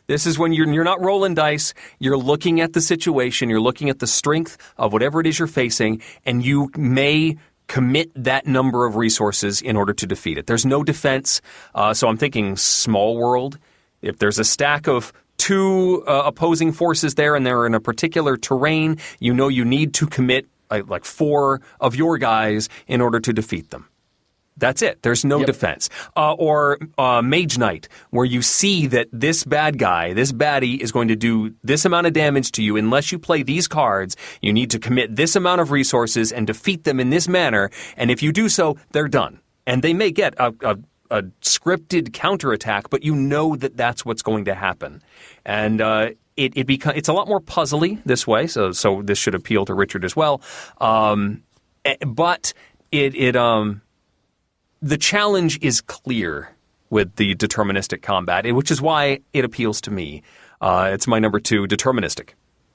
This is when you're not rolling dice, you're looking at the situation, you're looking at the strength of whatever it is you're facing, and you may commit that number of resources in order to defeat it. There's no defense, so I'm thinking small world. If there's a stack of 2 opposing forces there and they're in a particular terrain, you know you need to commit like 4 of your guys in order to defeat them. That's it. There's no defense. Or Mage Knight, where you see that this bad guy, this baddie, is going to do this amount of damage to you. Unless you play these cards, you need to commit this amount of resources and defeat them in this manner. And if you do so, they're done. And they may get a scripted counterattack, but you know that that's what's going to happen. And it's a lot more puzzly this way, so this should appeal to Richard as well. But the challenge is clear with the deterministic combat, which is why it appeals to me. It's my number 2, deterministic.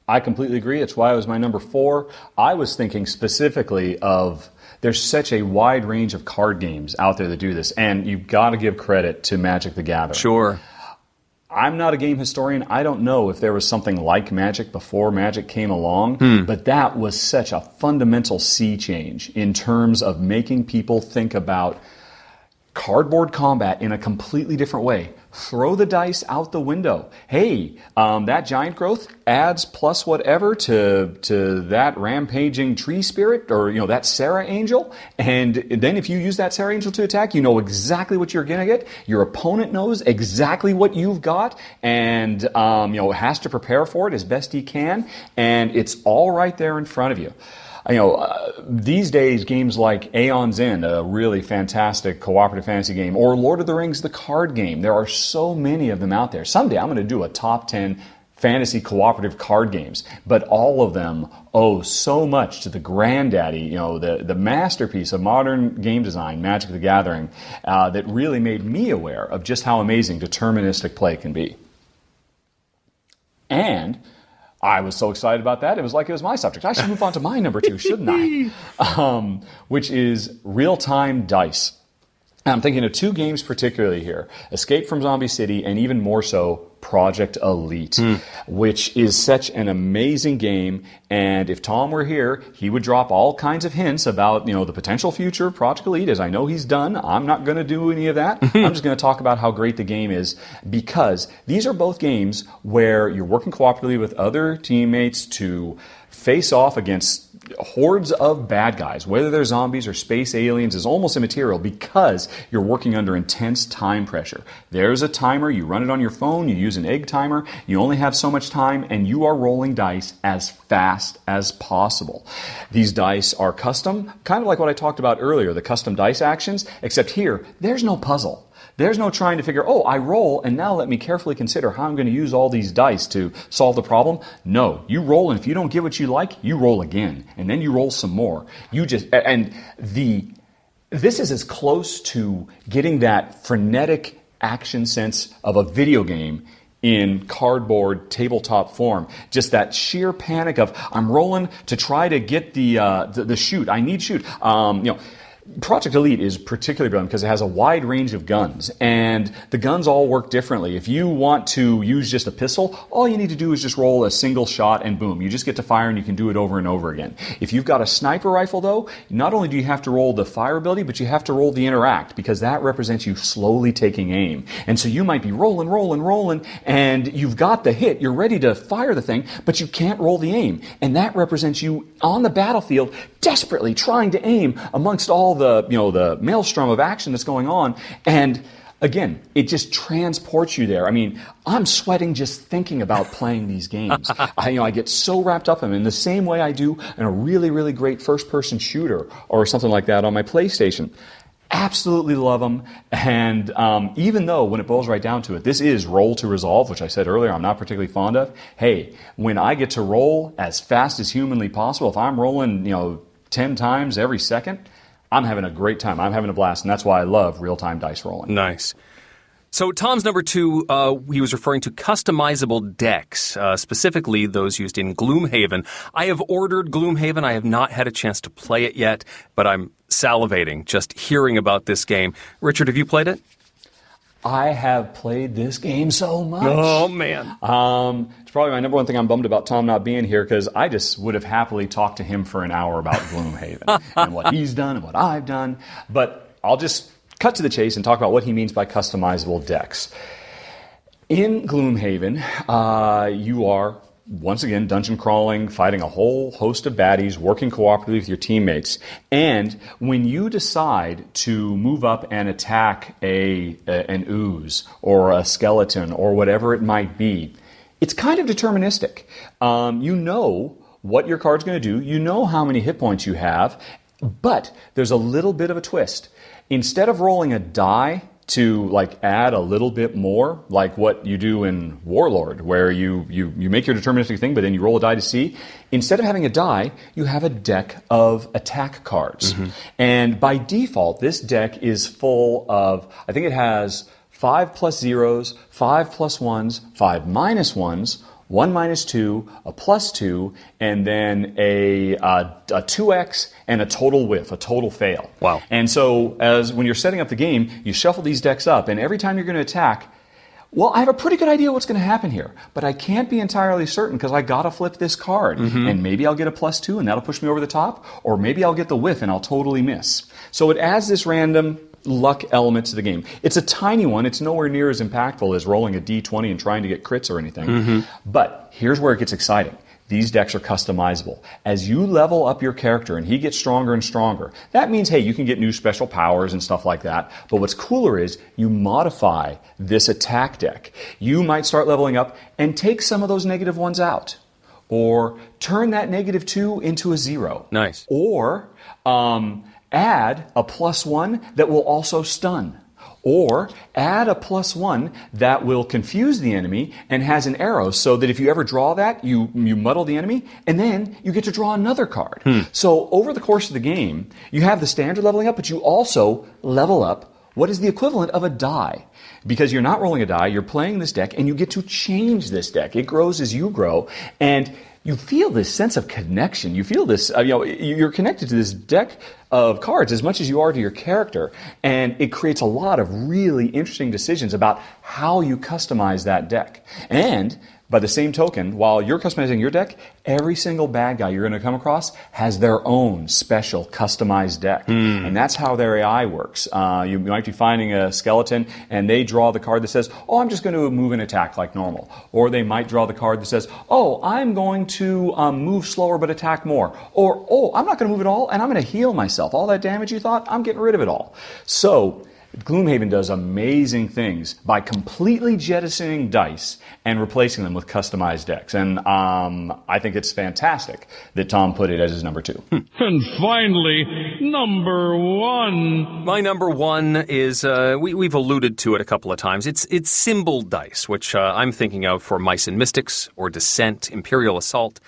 I completely agree. It's why it was my number 4. I was thinking specifically of there's such a wide range of card games out there that do this, and you've got to give credit to Magic the Gathering. Sure. I'm not a game historian. I don't know if there was something like Magic before Magic came along, but that was such a fundamental sea change in terms of making people think about cardboard combat in a completely different way. Throw the dice out the window. Hey, that giant growth adds plus whatever to that rampaging tree spirit or that Sarah angel. And then if you use that Sarah angel to attack, you know exactly what you're going to get. Your opponent knows exactly what you've got and has to prepare for it as best he can. And it's all right there in front of you. These days, games like Aeon's End, a really fantastic cooperative fantasy game, or Lord of the Rings, the card game, there are so many of them out there. Someday I'm going to do a top 10 fantasy cooperative card games, but all of them owe so much to the granddaddy, the masterpiece of modern game design, Magic the Gathering, that really made me aware of just how amazing deterministic play can be. And I was so excited about that, it was like it was my subject. I should move on to my number 2, shouldn't I? Which is real-time dice. I'm thinking of 2 games particularly here, Escape from Zombie City and even more so, Project Elite, which is such an amazing game. And if Tom were here, he would drop all kinds of hints about, the potential future of Project Elite, as I know he's done. I'm not going to do any of that. I'm just going to talk about how great the game is, because these are both games where you're working cooperatively with other teammates to face off against hordes of bad guys. Whether they're zombies or space aliens is almost immaterial, because you're working under intense time pressure. There's a timer, you run it on your phone, you use an egg timer, you only have so much time, and you are rolling dice as fast as possible. These dice are custom, kind of like what I talked about earlier, the custom dice actions, except here, there's no puzzle. There's no trying to figure, I roll, and now let me carefully consider how I'm going to use all these dice to solve the problem. No, you roll, and if you don't get what you like, you roll again, and then you roll some more. This is as close to getting that frenetic action sense of a video game in cardboard tabletop form. Just that sheer panic of, I'm rolling to try to get the shoot. I need shoot. Project Elite is particularly brilliant because it has a wide range of guns, and the guns all work differently. If you want to use just a pistol, all you need to do is just roll a single shot and boom, you just get to fire and you can do it over and over again. If you've got a sniper rifle though, not only do you have to roll the fire ability, but you have to roll the interact, because that represents you slowly taking aim. And so you might be rolling, and you've got the hit, you're ready to fire the thing, but you can't roll the aim. And that represents you on the battlefield desperately trying to aim amongst all the maelstrom of action that's going on. And again, it just transports you there. I mean, I'm sweating just thinking about playing these games. I get so wrapped up in them in the same way I do in a really, really great first-person shooter or something like that on my PlayStation. Absolutely love them. And even though, when it boils right down to it, this is roll to resolve, which I said earlier I'm not particularly fond of. Hey, when I get to roll as fast as humanly possible, if I'm rolling, 10 times every second, I'm having a great time. I'm having a blast, and that's why I love real-time dice rolling. Nice. So Tom's number 2, he was referring to customizable decks, specifically those used in Gloomhaven. I have ordered Gloomhaven. I have not had a chance to play it yet, but I'm salivating just hearing about this game. Richard, have you played it? I have played this game so much. Oh, man. It's probably my number one thing I'm bummed about Tom not being here, because I just would have happily talked to him for an hour about Gloomhaven and what he's done and what I've done. But I'll just cut to the chase and talk about what he means by customizable decks. In Gloomhaven, you are, once again, dungeon crawling, fighting a whole host of baddies, working cooperatively with your teammates. And when you decide to move up and attack an ooze or a skeleton or whatever it might be, it's kind of deterministic. You know what your card's going to do. You know how many hit points you have. But there's a little bit of a twist. Instead of rolling a die to add a little bit more, like what you do in Warlord, where you make your deterministic thing, but then you roll a die to see. Instead of having a die, you have a deck of attack cards. Mm-hmm. And by default, this deck is full of, I think it has 5 plus zeros, 5 plus ones, 5 minus ones, 1 minus 2, a plus 2, and then a 2x and a total whiff, a total fail. Wow. And so when you're setting up the game, you shuffle these decks up, and every time you're going to attack, well, I have a pretty good idea what's going to happen here, but I can't be entirely certain because I got to flip this card. Mm-hmm. And maybe I'll get a plus 2 and that'll push me over the top, or maybe I'll get the whiff and I'll totally miss. So it adds this random luck element to the game. It's a tiny one. It's nowhere near as impactful as rolling a d20 and trying to get crits or anything. Mm-hmm. But here's where it gets exciting. These decks are customizable. As you level up your character and he gets stronger and stronger, that means, hey, you can get new special powers and stuff like that. But what's cooler is you modify this attack deck. You might start leveling up and take some of those negative ones out. Or turn that negative 2 into a 0. Nice. Or add a plus 1 that will also stun. Or add a plus 1 that will confuse the enemy and has an arrow so that if you ever draw that, you muddle the enemy, and then you get to draw another card. So over the course of the game, you have the standard leveling up, but you also level up what is the equivalent of a die. Because you're not rolling a die, you're playing this deck, and you get to change this deck. It grows as you grow, and you feel this sense of connection. You feel this, you're connected to this deck of cards as much as you are to your character, and it creates a lot of really interesting decisions about how you customize that deck. And by the same token, while you're customizing your deck, every single bad guy you're going to come across has their own special customized deck. And that's how their AI works. You might be finding a skeleton and they draw the card that says, oh, I'm just going to move and attack like normal. Or they might draw the card that says, oh, I'm going to move slower but attack more. Or, oh, I'm not going to move at all and I'm going to heal myself. All that damage you thought, I'm getting rid of it all. So Gloomhaven does amazing things by completely jettisoning dice and replacing them with customized decks. And I think it's fantastic that Tom put it as his number 2. And finally, number 1. My number 1 is, we've alluded to it a couple of times. It's symbol dice, which I'm thinking of for Mice and Mystics or Descent, Imperial Assault,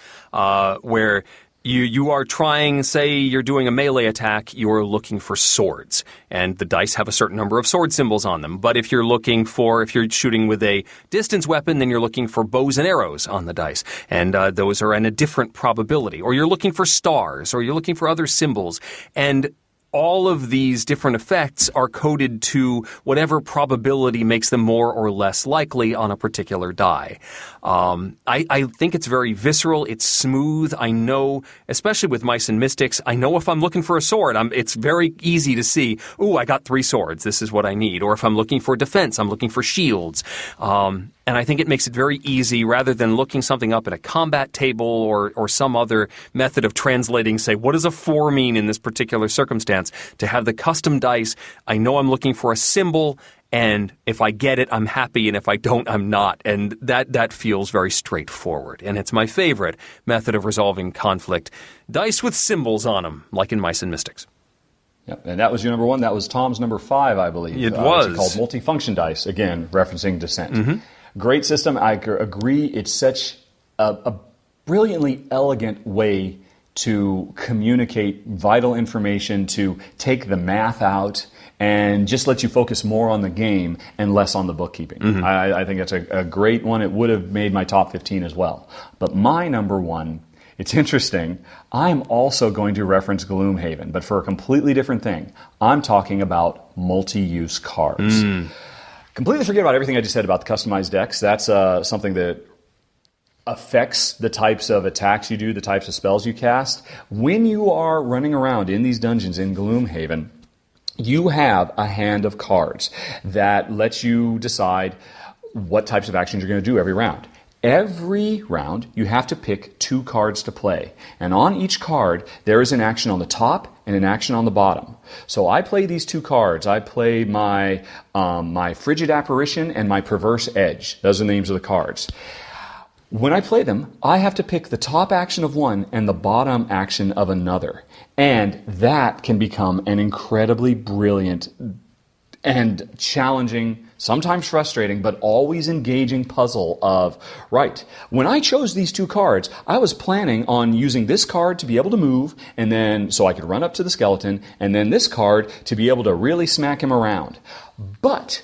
where you are trying, say you're doing a melee attack, you're looking for swords, and the dice have a certain number of sword symbols on them. But if you're shooting with a distance weapon, then you're looking for bows and arrows on the dice, and those are in a different probability. Or you're looking for stars, or you're looking for other symbols, and all of these different effects are coded to whatever probability makes them more or less likely on a particular die. I think it's very visceral. It's smooth. I know, especially with Mice and Mystics, I know if I'm looking for a sword, it's very easy to see, ooh, I got 3 swords. This is what I need. Or if I'm looking for defense, I'm looking for shields. And I think it makes it very easy, rather than looking something up at a combat table or some other method of translating, say, what does a 4 mean in this particular circumstance, to have the custom dice. I know I'm looking for a symbol, and if I get it, I'm happy, and if I don't, I'm not. And that feels very straightforward. And it's my favorite method of resolving conflict. Dice with symbols on them, like in Mice and Mystics. Yep, and that was your number 1. That was Tom's number 5, I believe. It was. It's called multifunction dice, again, referencing Descent. Mm-hmm. Great system. I agree. It's such a brilliantly elegant way to communicate vital information, to take the math out, and just let you focus more on the game and less on the bookkeeping. Mm-hmm. I think that's a great one. It would have made my top 15 as well. But my number 1, it's interesting, I'm also going to reference Gloomhaven, but for a completely different thing. I'm talking about multi-use cards. Completely forget about everything I just said about the customized decks. That's something that affects the types of attacks you do, the types of spells you cast. When you are running around in these dungeons in Gloomhaven, you have a hand of cards that lets you decide what types of actions you're going to do every round. Every round, you have to pick 2 cards to play. And on each card, there is an action on the top and an action on the bottom. So I play these 2 cards. I play my Frigid Apparition and my Perverse Edge. Those are the names of the cards. When I play them, I have to pick the top action of one and the bottom action of another. And that can become an incredibly brilliant and challenging, sometimes frustrating, but always engaging puzzle of, right, when I chose these 2 cards, I was planning on using this card to be able to move, and then so I could run up to the skeleton, and then this card to be able to really smack him around. But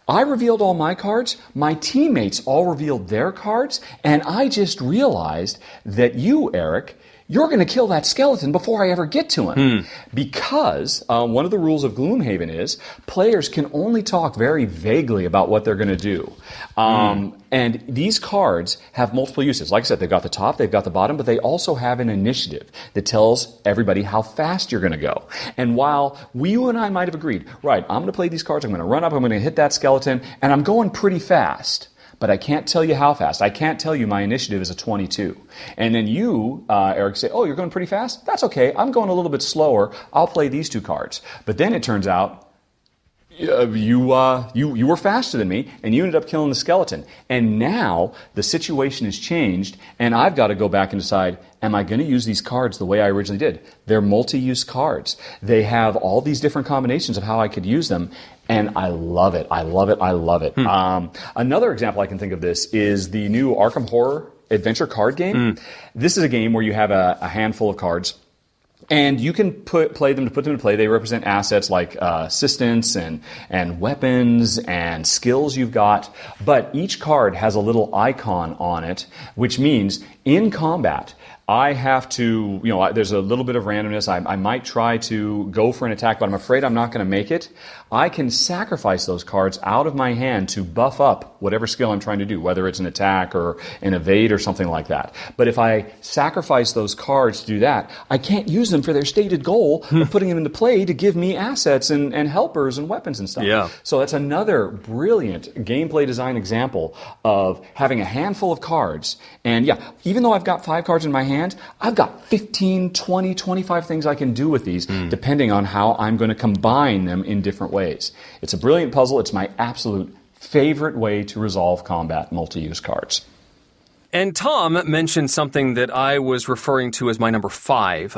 I revealed all my cards, my teammates all revealed their cards, and I just realized that you, Eric, you're going to kill that skeleton before I ever get to him. Because one of the rules of Gloomhaven is players can only talk very vaguely about what they're going to do. And these cards have multiple uses. Like I said, they've got the top, they've got the bottom, but they also have an initiative that tells everybody how fast you're going to go. And while you and I might have agreed, right, I'm going to play these cards, I'm going to run up, I'm going to hit that skeleton, and I'm going pretty fast. But I can't tell you how fast. I can't tell you my initiative is a 22. And then you, Eric, say, oh, you're going pretty fast? That's okay. I'm going a little bit slower. I'll play these 2 cards. But then it turns out you were faster than me, and you ended up killing the skeleton. And now the situation has changed, and I've got to go back and decide, am I going to use these cards the way I originally did? They're multi-use cards. They have all these different combinations of how I could use them. And I love it. I love it. I love it. Another example I can think of this is the new Arkham Horror Adventure Card Game. This is a game where you have a handful of cards, and you can put them to play. They represent assets like assistants and weapons and skills you've got. But each card has a little icon on it, which means In combat, I have to, there's a little bit of randomness. I might try to go for an attack, but I'm afraid I'm not going to make it. I can sacrifice those cards out of my hand to buff up whatever skill I'm trying to do, whether it's an attack or an evade or something like that. But if I sacrifice those cards to do that, I can't use them for their stated goal of putting them into play to give me assets and helpers and weapons and stuff. Yeah. So that's another brilliant gameplay design example of having a handful of cards. And yeah, even though I've got 5 cards in my hand, I've got 15, 20, 25 things I can do with these, depending on how I'm going to combine them in different ways. It's a brilliant puzzle. It's my absolute favorite way to resolve combat multi-use cards. And Tom mentioned something that I was referring to as my number 5,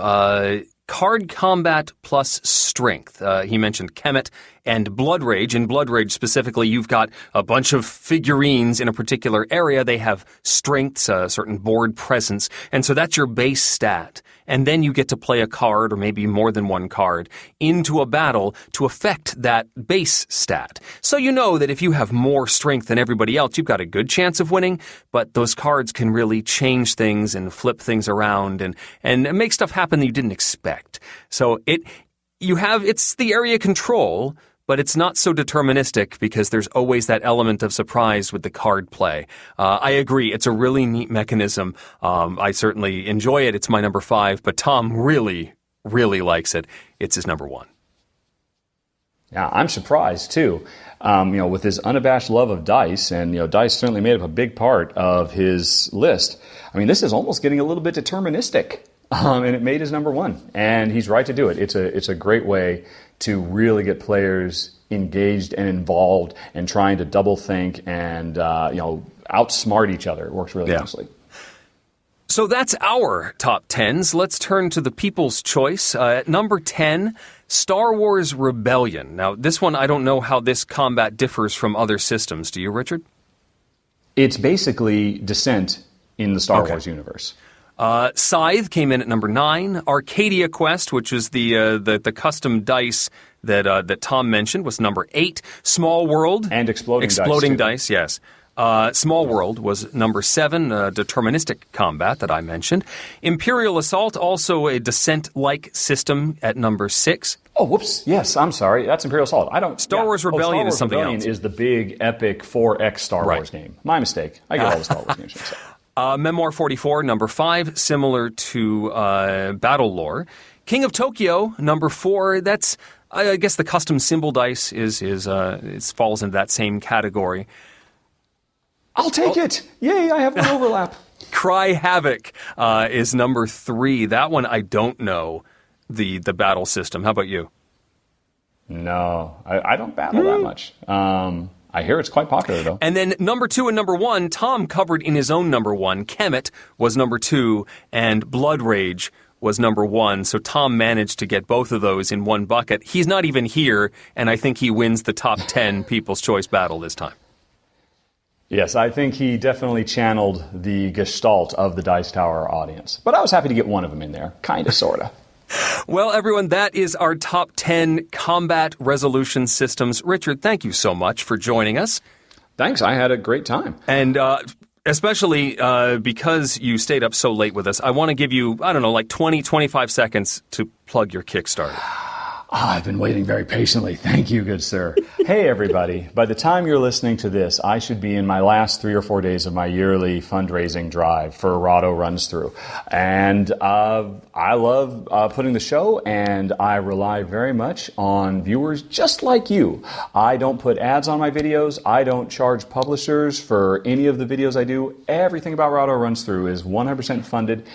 card combat plus strength. He mentioned Kemet and Blood Rage. In Blood Rage specifically, you've got a bunch of figurines in a particular area. They have strengths, a certain board presence, and so that's your base stat. And then you get to play a card, or maybe more than one card, into a battle to affect that base stat. So you know that if you have more strength than everybody else, you've got a good chance of winning, but those cards can really change things and flip things around and make stuff happen that you didn't expect. So it's the area control, but it's not so deterministic because there's always that element of surprise with the card play. I agree. It's a really neat mechanism. I certainly enjoy it. It's my number 5, but Tom really, really likes it. It's his number 1. Yeah, I'm surprised too. With his unabashed love of dice, and dice certainly made up a big part of his list. I mean, this is almost getting a little bit deterministic. And it made his number 1, and he's right to do it. It's a great way to really get players engaged and involved and trying to double think and outsmart each other. It works really nicely. So that's our top 10s. Let's turn to the people's choice. At number 10, Star Wars Rebellion. Now, this one, I don't know how this combat differs from other systems. Do you, Richard? It's basically Descent in the Star Wars universe. Scythe came in at number 9. Arcadia Quest, which was the custom dice that Tom mentioned, was number 8. Small World and Exploding Dice, yes. Small World was number 7, deterministic combat that I mentioned. Imperial Assault, also a Descent-like system, at number 6. Oh, whoops! Yes, I'm sorry. That's Imperial Assault. Star Wars Rebellion is something Rebellion else. Is the big epic 4X Star Wars game? My mistake. I get all the Star Wars games mixed up. Memoir 44, number 5, similar to Battle Lore. King of Tokyo, number 4. That's, I guess, the custom symbol dice falls into that same category. I'll take it. Yay! I have no overlap. Cry Havoc is number 3. That one I don't know the battle system. How about you? No, I don't battle that much. I hear it's quite popular, though. And then number 2 and number 1, Tom covered in his own number 1. Kemet was number 2, and Blood Rage was number 1. So Tom managed to get both of those in one bucket. He's not even here, and I think he wins the top 10 People's Choice battle this time. Yes, I think he definitely channeled the gestalt of the Dice Tower audience. But I was happy to get one of them in there. Kind of, sort of. Well, everyone, that is our top 10 combat resolution systems. Richard, thank you so much for joining us. Thanks. I had a great time. And especially because you stayed up so late with us, I want to give you, 20, 25 seconds to plug your Kickstarter. I've been waiting very patiently. Thank you, good sir. Hey, everybody. By the time you're listening to this, I should be in my last 3 or 4 days of my yearly fundraising drive for Rahdo Runs Through. And I love putting the show, and I rely very much on viewers just like you. I don't put ads on my videos. I don't charge publishers for any of the videos I do. Everything about Rahdo Runs Through is 100% funded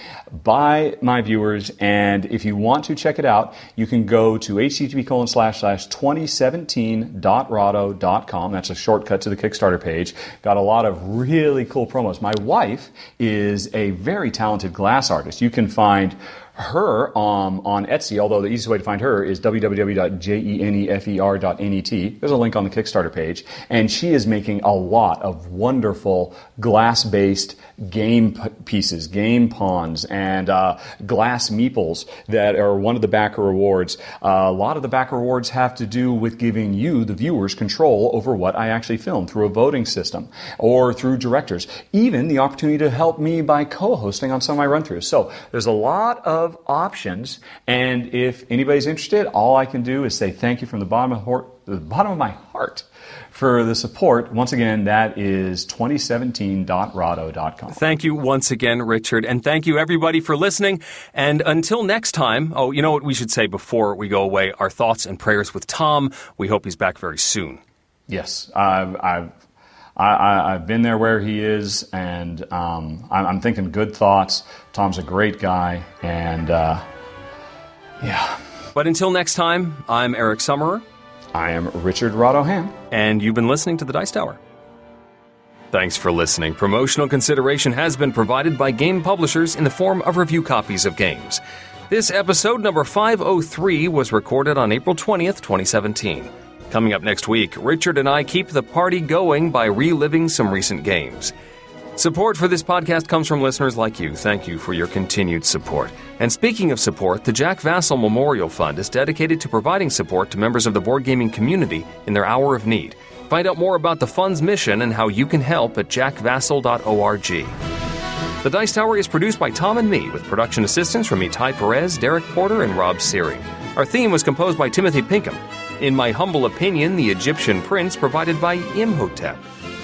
by my viewers. And if you want to check it out, you can go to http://2017.rahdo.com. That's a shortcut to the Kickstarter page. Got a lot of really cool promos. My wife is a very talented glass artist. You can find her on Etsy, although the easiest way to find her is www.jenefer.net. There's a link on the Kickstarter page. And she is making a lot of wonderful glass-based game pieces, game pawns, and glass meeples that are one of the backer rewards. A lot of the backer rewards have to do with giving you, the viewers, control over what I actually film through a voting system or through directors. Even the opportunity to help me by co-hosting on some of my run-throughs. So there's a lot of options, and if anybody's interested, all I can do is say thank you from the bottom of my heart for the support. Once again, that is 2017.rahdo.com. Thank you once again, Richard, and thank you everybody for listening. And until next time, oh, you know what we should say before we go away? Our thoughts and prayers with Tom. We hope he's back very soon. Yes, I've been there where he is, and I'm thinking good thoughts. Tom's a great guy, and yeah. But until next time, I'm Eric Summerer. I am Richard Rahdo Ham. And you've been listening to The Dice Tower. Thanks for listening. Promotional consideration has been provided by game publishers in the form of review copies of games. This episode, number 503, was recorded on April 20th, 2017. Coming up next week, Richard and I keep the party going by reliving some recent games. Support for this podcast comes from listeners like you. Thank you for your continued support. And speaking of support, the Jack Vassell Memorial Fund is dedicated to providing support to members of the board gaming community in their hour of need. Find out more about the fund's mission and how you can help at jackvassell.org. The Dice Tower is produced by Tom and me, with production assistance from Itai Perez, Derek Porter, and Rob Searing. Our theme was composed by Timothy Pinkham. In my humble opinion, the Egyptian prince provided by Imhotep.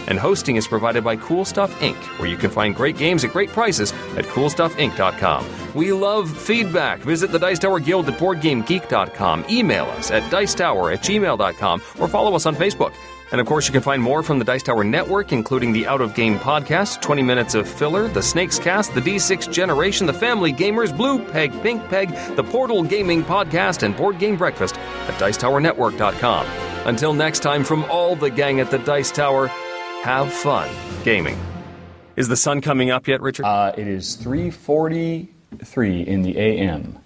And hosting is provided by Cool Stuff Inc., where you can find great games at great prices at CoolStuffInc.com. We love feedback. Visit the Dice Tower Guild at BoardGameGeek.com. Email us at dicetower@gmail.com or follow us on Facebook. And of course, you can find more from the Dice Tower Network, including the Out of Game podcast, 20 Minutes of Filler, the Snakes Cast, the D6 Generation, the Family Gamers, Blue Peg, Pink Peg, the Portal Gaming Podcast, and Board Game Breakfast at DicetowerNetwork.com. Until next time, from all the gang at the Dice Tower, have fun gaming. Is the sun coming up yet, Richard? It is 3:43 in the a.m.